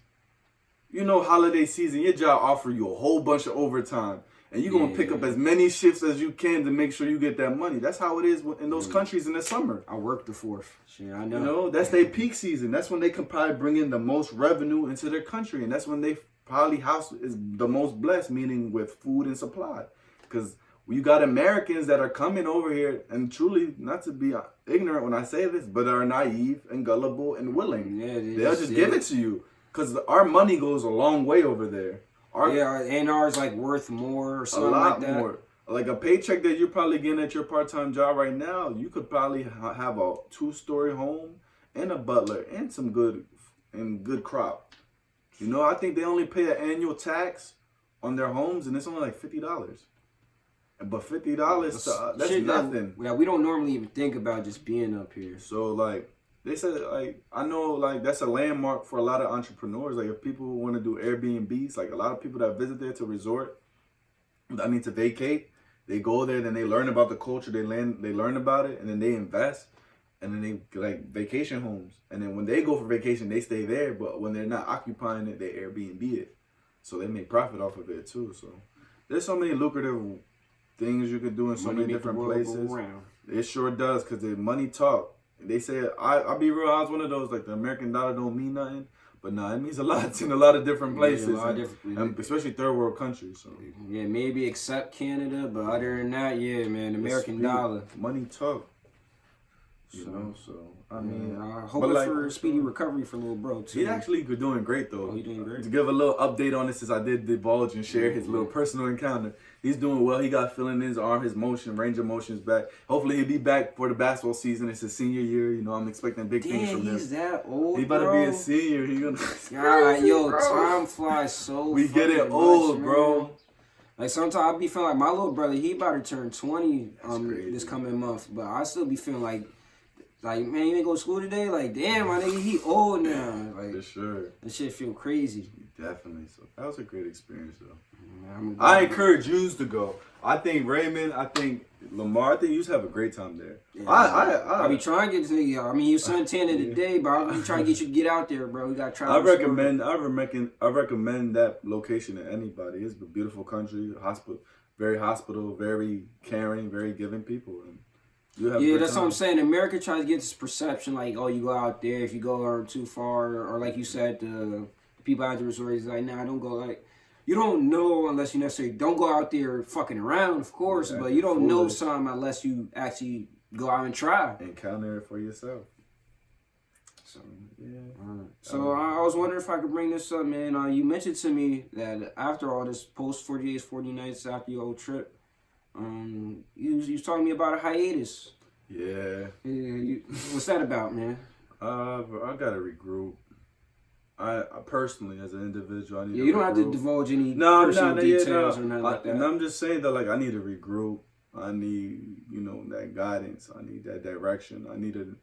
Holiday season, your job offer you a whole bunch of overtime. And you're going to pick up as many shifts as you can to make sure you get that money. That's how it is in those countries in the summer. I work the 4th. Shit, I know. That's their peak season. That's when they can probably bring in the most revenue into their country. And that's when they probably house is the most blessed, meaning with food and supply. Because you got Americans that are coming over here, and truly, not to be ignorant when I say this, but are naive and gullible and willing. Yeah, they'll just give it to you. Because our money goes a long way over there. And ours like worth more or something like that. A lot more. Like a paycheck that you're probably getting at your part-time job right now, you could probably have a 2-story home and a butler and some good crop. I think they only pay an annual tax on their homes, and it's only like $50. But $50, that's nothing. Yeah, we don't normally even think about just being up here. So like. They said, I know, that's a landmark for a lot of entrepreneurs. Like, if people want to do Airbnbs, like, a lot of people that visit there to to vacate, they go there, then they learn about the culture, they learn about it, and then they invest, and then they, vacation homes. And then when they go for vacation, they stay there, but when they're not occupying it, they Airbnb it. So they make profit off of it, too. So there's so many lucrative things you could do in so many different places. It sure does, because the money talk. They say, I'll be real, I was one of those, like, the American dollar don't mean nothing. But no, it means a lot in a lot of different places. And especially third world countries. So. Yeah, maybe except Canada, but other than that, yeah, man, American dollar. Money talk. I mean, hoping for a speedy recovery for little bro too. He actually doing great though. Oh, he doing great. To give a little update on this, since I did divulge and share his little personal encounter, he's doing well. He got feeling in his arm, his range of motion's back. Hopefully he'll be back for the basketball season. It's his senior year. I'm expecting big things from him. He's that old. He about to be a senior. He gonna. Time flies so. We get it old, bro. Like, sometimes I be feeling like my little brother, he about to turn 20 this coming month, but I still be feeling like, man, you ain't go to school today? Like, damn, my nigga, he old now. Like, for sure. That shit feel crazy. Definitely. So that was a great experience, though. I encourage yous to go. I think Raymond, I think Lamar, I think yous have a great time there. Yeah, I be trying to get this nigga. I mean, you suntan today, but I be trying to get you to get out there, bro. We got to try. I recommend that location to anybody. It's a beautiful country, very caring, very giving people. And that's what I'm saying. America tries to get this perception like, oh, you go out there, if you go too far, or like you said, the people out the resort is like, nah, don't go. Like, you don't know unless you necessarily don't go out there fucking around, of course, but you don't know something unless you actually go out and try. Encounter it for yourself. So So I was wondering if I could bring this up, man. You mentioned to me that after all this post 40 days, 40 nights after your old trip, you was talking to me about a hiatus. Yeah. What's that about, man? I gotta regroup. I personally, as an individual, I need. You don't have to divulge any personal details or nothing like that. And I'm just saying that, like, I need to regroup. I need, that guidance. I need that direction. I need to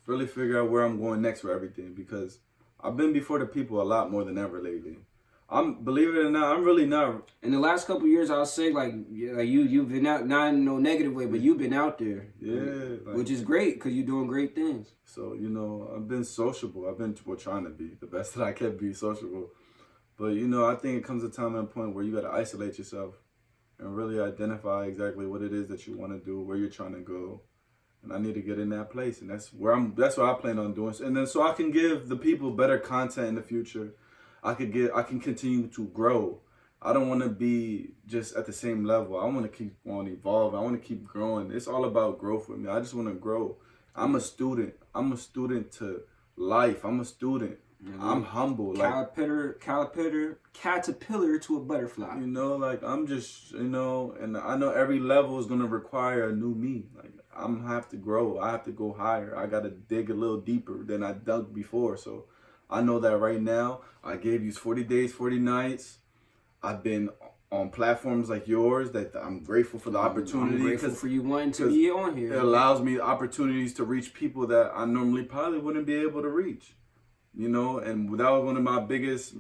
really figure out where I'm going next with everything, because I've been before the people a lot more than ever lately. Believe it or not, I'm really not. In the last couple of years, I'll say, you've been out, not in no negative way, but you've been out there. Yeah. Which is great, because you're doing great things. So, I've been sociable. I've been trying to be the best that I can be sociable. But, I think it comes a time and a point where you got to isolate yourself and really identify exactly what it is that you want to do, where you're trying to go. And I need to get in that place. And that's what I plan on doing. And then so I can give the people better content in the future. I can continue to grow. I don't want to be just at the same level. I want to keep on evolving. I want to keep growing. It's all about growth with me. I just want to grow. I'm a student. I'm a student to life. I'm a student. I'm humble. Caterpillar to a butterfly. I'm just, and I know every level is going to require a new me. Like, I'm have to grow. I have to go higher. I got to dig a little deeper than I dug before. So I know that right now. I gave you 40 days, 40 nights. I've been on platforms like yours that I'm grateful for the opportunity. I'm grateful for you wanting to be on here. It allows me opportunities to reach people that I normally probably wouldn't be able to reach. And that was one of my biggest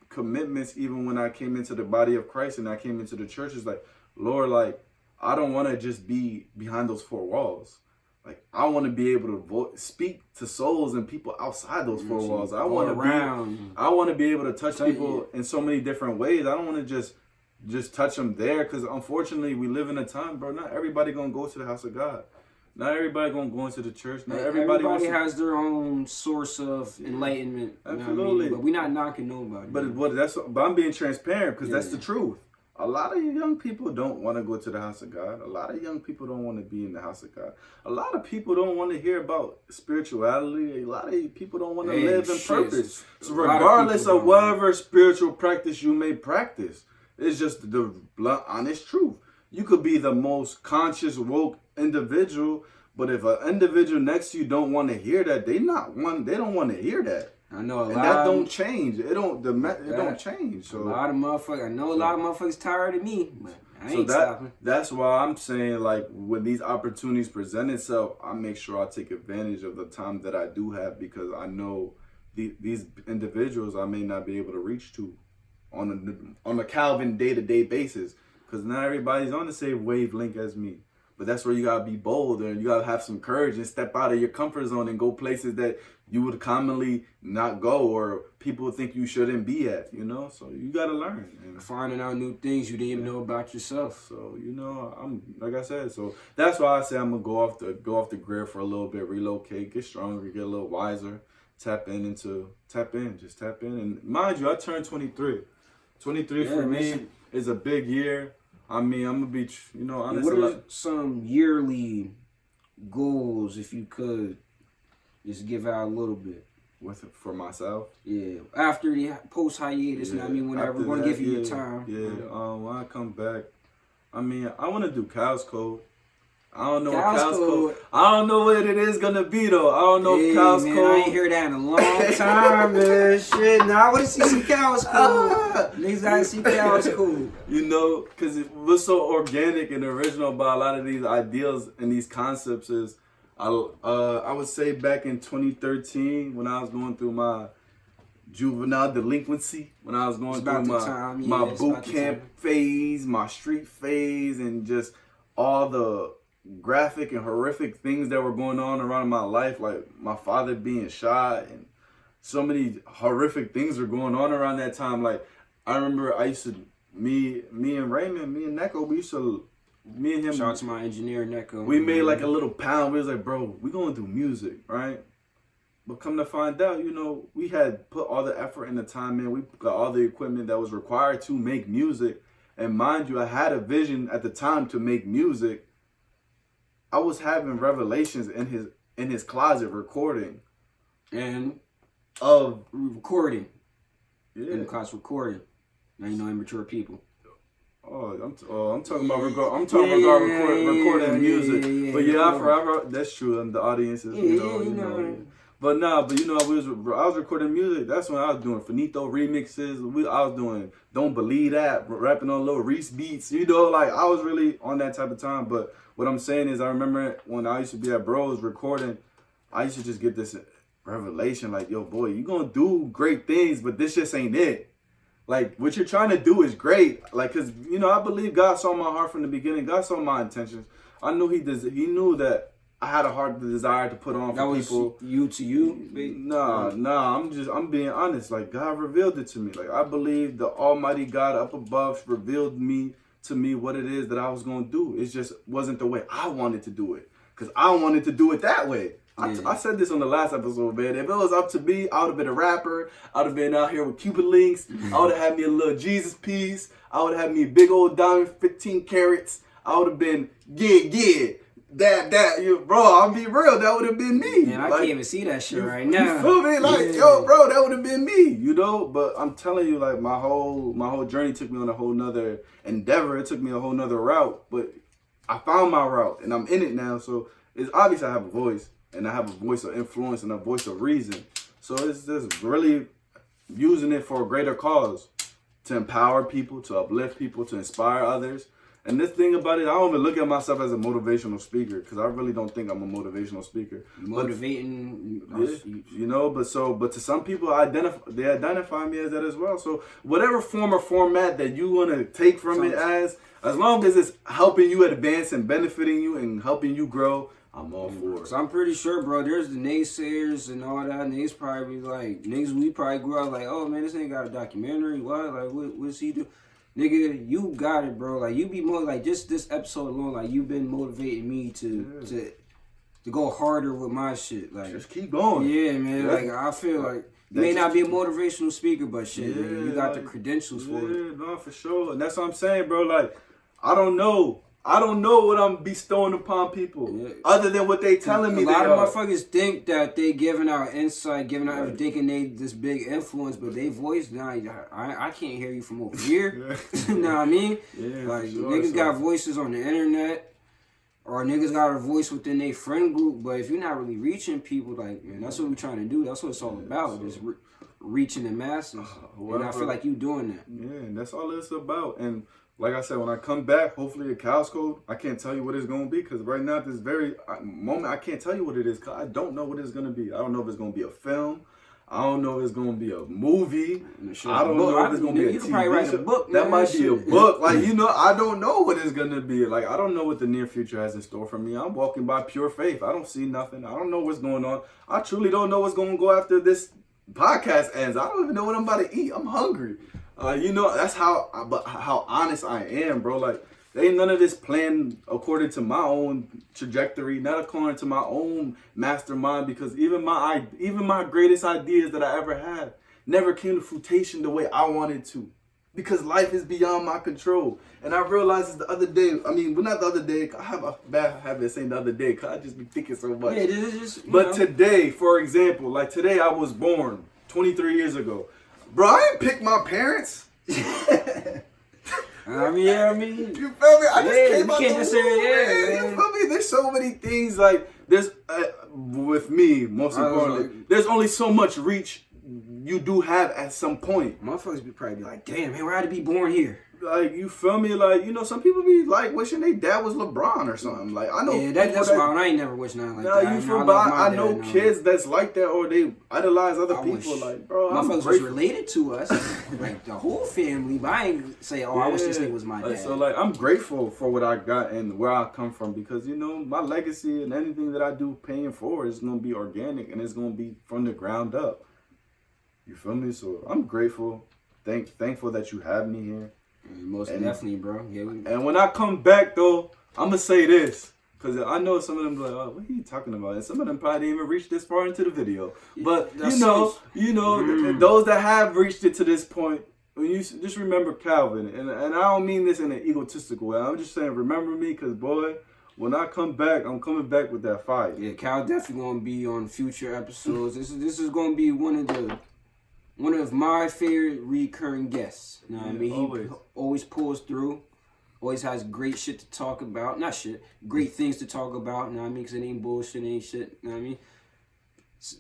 commitments, even when I came into the body of Christ and I came into the church, is like, Lord, like, I don't want to just be behind those four walls. Like, I want to be able to speak to souls and people outside those four walls. I want to be able to touch people in so many different ways. I don't want to just touch them there, because unfortunately we live in a time, bro. Not everybody gonna go to the house of God. Not everybody gonna go into the church. Not everybody has their own source of enlightenment. Absolutely, but we're not knocking nobody. But I'm being transparent, because that's the truth. A lot of young people don't want to go to the house of God. A lot of young people don't want to be in the house of God. A lot of people don't want to hear about spirituality. A lot of people don't want to live in purpose. So regardless of whatever spiritual practice you may practice, it's just the blunt, honest truth. You could be the most conscious, woke individual, but if an individual next to you don't want to hear that, they don't want to hear that. I know a lot. That don't change. It don't change. So a lot of motherfuckers tired of me. But I ain't stopping. That's why I'm saying, like, when these opportunities present itself, I make sure I take advantage of the time that I do have, because I know these individuals I may not be able to reach to on a Calvin day-to-day basis, because not everybody's on the same wavelength as me. But that's where you gotta be bold, and you gotta have some courage and step out of your comfort zone and go places that you would commonly not go, or people think you shouldn't be at. So you gotta learn and finding out new things you didn't even know about yourself. So I'm like I said. So that's why I say I'm gonna go off the grid for a little bit, relocate, get stronger, get a little wiser, tap in. And mind you, I turned 23. 23 for me is a big year. I mean, I'm gonna be, honest. What are some yearly goals, if you could just give out a little bit? For myself? Yeah. After the post hiatus, whenever we're gonna give you your time. Yeah. When I come back, I want to do Cows Code. I don't know I don't know what it is gonna be though. I don't know if Cows Code. I ain't heard that in a long time, man. Shit, now I want to see some Cows Code. Niggas gotta see Cows Code. Because it was so organic and original about a lot of these ideals and these concepts. Is I would say back in 2013 when I was going through my juvenile delinquency, when I was going through my boot camp phase, my street phase, and just all the graphic and horrific things that were going on around my life, like my father being shot, and so many horrific things were going on around that time. Like, I remember me and Raymond, me and Neko, me and him. Shout out to my engineer, Neko. We made like a little pound. We was like, bro, we gonna do music, right? But come to find out, you know, we had put all the effort and the time in. We got all the equipment that was required to make music. And mind you, I had a vision at the time to make music. I was having revelations in his closet recording. And of recording. Yeah. In the closet recording. Now you know immature people. I'm talking about recording music. But yeah, forever. That's true. And the audiences, you know. But you know, I was recording music. That's when I was doing Finito remixes. I was doing Don't Believe That, rapping on little Reese beats. You know, like I was really on that type of time. But what I'm saying is, I remember when I used to be at Bros recording, I used to just get this revelation, like, yo, boy, you gonna do great things, but this just ain't it. Like, what you're trying to do is great. Like, because, you know, I believe God saw my heart from the beginning. God saw my intentions. I knew he knew that I had a heart desire to put on for people. You to you? Nah, I'm being honest. Like, God revealed it to me. Like, I believe the Almighty God up above revealed to me what it is that I was going to do. It just wasn't the way I wanted to do it. Because I wanted to do it that way. Yeah. I said this on the last episode, man. If it was up to me, I would have been a rapper. I would have been out here with Cuban links. I would have had me a little Jesus piece. I would have had me a big old diamond, 15 carats. I would have been, bro, I'll be real. That would have been me. Man, I can't even see that shit right now. You feel me? Like, yo, bro, that would have been me, you know? But I'm telling you, like, my whole journey took me on a whole nother endeavor. It took me a whole nother route. But I found my route, and I'm in it now. So it's obvious I have a voice. And I have a voice of influence and a voice of reason. So it's just really using it for a greater cause. To empower people, to uplift people, to inspire others. And this thing about it, I don't even look at myself as a motivational speaker. Because I really don't think I'm a motivational speaker. Motivating. You know, but to some people, they identify me as that as well. So whatever form or format that you want to take from it as long as it's helping you advance and benefiting you and helping you grow, I'm all for it. So I'm pretty sure, bro, there's the naysayers and all that. Niggas probably like, we probably grew up like, oh man, this ain't got a documentary. What? Like, what's he do? Nigga, you got it, bro. Like, you be more like, just this episode alone, like, you've been motivating me to go harder with my shit. Like, just keep going. Yeah, man. Like, I feel like you may not be a motivational speaker, but shit, man, you got the credentials for it. Yeah, no, for sure. And that's what I'm saying, bro. Like, I don't know what I'm bestowing upon people other than what they telling me. A lot of motherfuckers think that they giving out insight, giving out everything, they this big influence, but they voice, nah, I can't hear you from over here. You know what I mean? Yeah, like, sure, niggas got voices on the internet, or niggas got a voice within their friend group, but if you're not really reaching people, like, man, that's what we're trying to do. That's what it's all about, just reaching the masses. And I feel like you doing that. Yeah, and that's all it's about. And like I said, when I come back, hopefully the cows cold. I can't tell you what it's going to be because right now at this very moment, I can't tell you what it is because I don't know what it's going to be. I don't know if it's going to be a film. I don't know if it's going to be a movie. I don't know if it's going to be a TV show. Book, that might be a book. Like, you know, I don't know what it's going to be. Like, I don't know what the near future has in store for me. I'm walking by pure faith. I don't see nothing. I don't know what's going on. I truly don't know what's going to go after this podcast ends. I don't even know what I'm about to eat. I'm hungry. You know, that's how honest I am, bro. Like, there ain't none of this planned according to my own trajectory, not according to my own mastermind. Because even my greatest ideas that I ever had never came to fruition the way I wanted to. Because life is beyond my control. And I realized this the other day. I mean, well, not the other day. I have a bad habit of saying the other day because I just be thinking so much. Yeah, this is just, but today, for example, like today I was born 23 years ago. Bro, I ain't pick my parents. I mean. You feel me? I just came out the womb, man. You feel me? There's so many things, like, there's, with me, most importantly, there's only so much reach you do have at some point. Motherfuckers probably be like, damn, man, why had to be born here? Like, you feel me? Like, you know, some people be like wishing their dad was LeBron or something. Like, I know. Yeah, that's why I ain't never wished nothing like that. You feel me? I know kids that's like that, or they idolize other people. Like, bro, motherfuckers was related to us, like the whole family. But I ain't say, I wish this nigga was my dad. So, like, I'm grateful for what I got and where I come from because, you know, my legacy and anything that I do paying for is gonna be organic and it's gonna be from the ground up. You feel me? So I'm grateful, thankful that you have me here. Most definitely, bro. Yeah, and when I come back, though, I'm going to say this. Because I know some of them be like, oh, what are you talking about? And some of them probably didn't even reach this far into the video. But, those that have reached it to this point, when you just remember Calvin. And I don't mean this in an egotistical way. I'm just saying, remember me, because, boy, when I come back, I'm coming back with that fire. Yeah, Cal definitely going to be on future episodes. This is going to be one of my favorite recurring guests. You know what I mean? He always pulls through. Always has great shit to talk about. Not shit. Great things to talk about. You know what I mean? Because it ain't bullshit. It ain't shit. You know what I mean?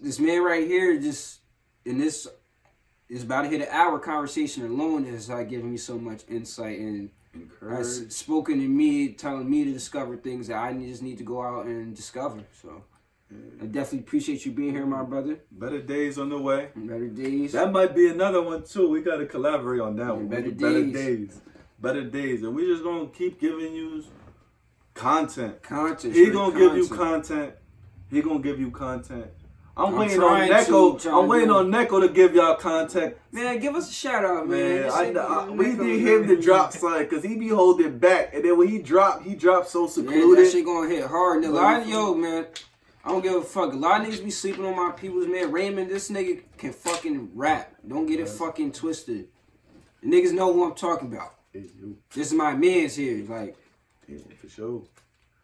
This man right here just, in this, is about to hit an hour conversation alone has giving me so much insight and has spoken to me, telling me to discover things that I just need to go out and discover. So I definitely appreciate you being here, my brother. Better days on the way. Better days. That might be another one too. We got to collaborate on that one. Better days. Better days. And we just going to keep giving you content. He going to give you content. He going to give you content. I'm waiting on Neko. I'm waiting on Neko to give y'all content. Man, give us a shout out, man. We need him to drop something because he be holding back, and then when he drop so secluded. Man, that shit gonna hit hard. And man, I don't give a fuck. A lot of niggas be sleeping on my peoples, man. Raymond, this nigga can fucking rap. Don't get it fucking twisted. The niggas know who I'm talking about. This is my man's here, like. Yeah, for sure.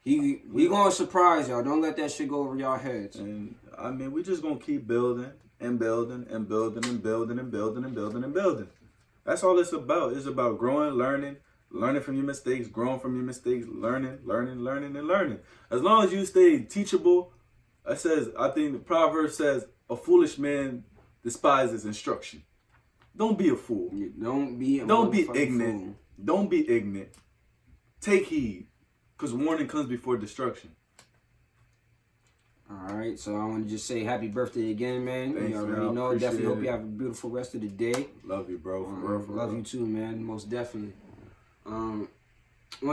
He gonna surprise y'all. Don't let that shit go over y'all heads. And I mean, we just gonna keep building and building and building and building and building and building and building. That's all it's about. It's about growing, learning from your mistakes, growing from your mistakes, learning. As long as you stay teachable, I think the proverb says, a foolish man despises instruction. Don't be a fool. Don't be ignorant. Fool. Don't be ignorant. Take heed. Because warning comes before destruction. All right, so I want to just say happy birthday again, man. Thanks, you already man. know. Definitely hope you have a beautiful rest of the day. Love you, bro. Love you too, man. Most definitely. One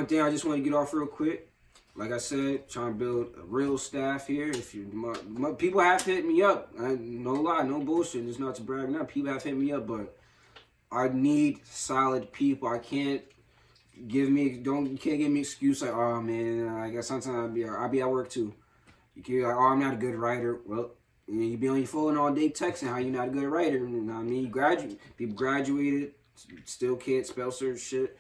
thing I just want to get off real quick. Like I said, trying to build a real staff here. If you, my people have hit me up. No lie, no bullshit. It's not to brag now. People have hit me up, but I need solid people. I can't. You can't give me excuse like, oh man, I guess sometimes I'll be at work too. You can't be like, oh, I'm not a good writer. Well, you be on your phone all day texting how you're not a good writer. You know what I mean? People graduated, still can't spell certain shit.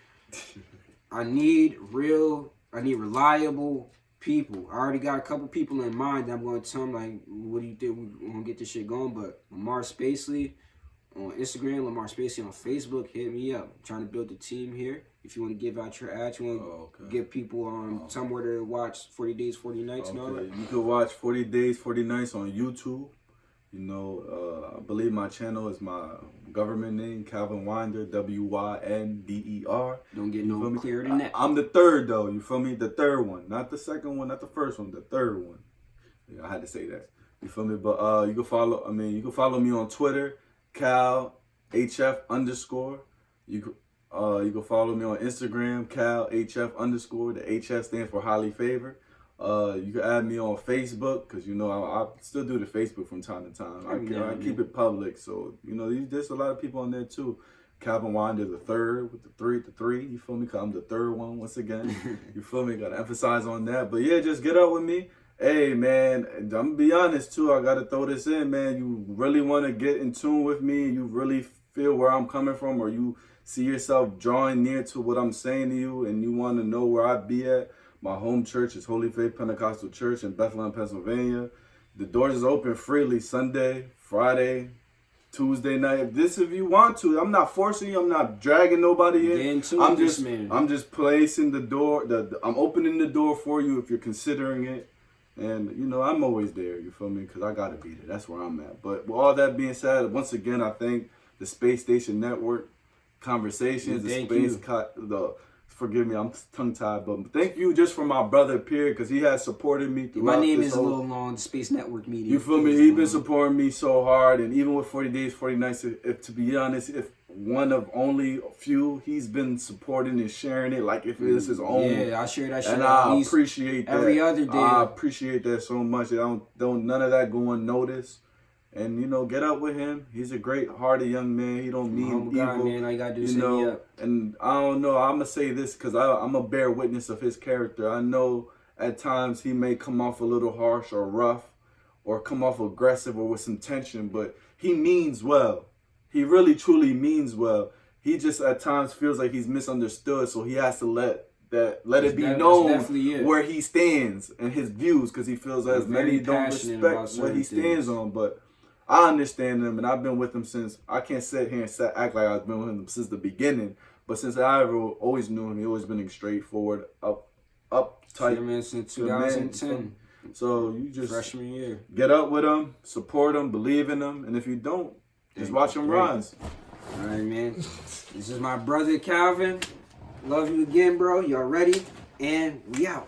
I need reliable people. I already got a couple people in mind that I'm going to tell them, like, what do you think? We're going to get this shit going. But Lamar Spacely on Instagram, Lamar Spacely on Facebook, hit me up. I'm trying to build a team here. If you want to give out your ads, you want to give people somewhere to watch 40 Days, 40 Nights and all that. You can watch 40 Days, 40 Nights on YouTube. You know, I believe my channel is my government name, Calvin Winder, WYNDER. Don't get no clearer than that. I'm the third, though. You feel me? The third one. Not the second one, not the first one, the third one. Yeah, I had to say that. You feel me? But you can follow me on Twitter, CalHF_. You can follow me on Instagram, CalHF_. The HF stands for highly favored. You can add me on Facebook because, you know, I still do the Facebook from time to time. I keep it public. So, you know, there's a lot of people on there too. Calvin Winder the third with the three. You feel me? Because I'm the third one once again. You feel me? Got to emphasize on that. But yeah, just get up with me. Hey, man, I'm going to be honest too. I got to throw this in, man. You really want to get in tune with me. You really feel where I'm coming from, or you see yourself drawing near to what I'm saying to you, and you want to know where I be at. My home church is Holy Faith Pentecostal Church in Bethlehem, Pennsylvania. The doors is open freely Sunday, Friday, Tuesday night. If you want to, I'm not forcing you. I'm not dragging nobody in. I'm just placing the door. I'm opening the door for you if you're considering it. And, you know, I'm always there. You feel me? Because I got to be there. That's where I'm at. But with all that being said, once again, I thank the Space Station Network Conversations, forgive me, I'm tongue-tied, but thank you just for my brother, Pierre, because he has supported me throughout. My name is a little long, the Space Network Media. You feel me? He's been supporting me so hard, and even with 40 Days, 40 Nights, if to be honest, if one of only a few, he's been supporting and sharing it like if it's his own. Yeah, I share that shit. And I appreciate that. Every other day. I appreciate that so much. Don't none of that go unnoticed. And, you know, get up with him. He's a great-hearted young man. He don't mean evil. God, man. All you got to do is hit me up. And I don't know. I'm going to say this because I'm a bear witness of his character. I know at times he may come off a little harsh or rough or come off aggressive or with some tension, but he means well. He really truly means well. He just at times feels like he's misunderstood, so he has to let it be known where he stands and his views, because he feels as many don't respect what he stands on. But I understand him, and I've been with him since, I can't sit here and act like I've been with him since the beginning, but since I always knew him, he always been straightforward, uptight. Man, since 2010. So you just freshman year, get up with him, support him, believe in him, and if you don't, just watch him rise. All right, man. This is my brother Calvin. Love you again, bro. Y'all ready? And we out.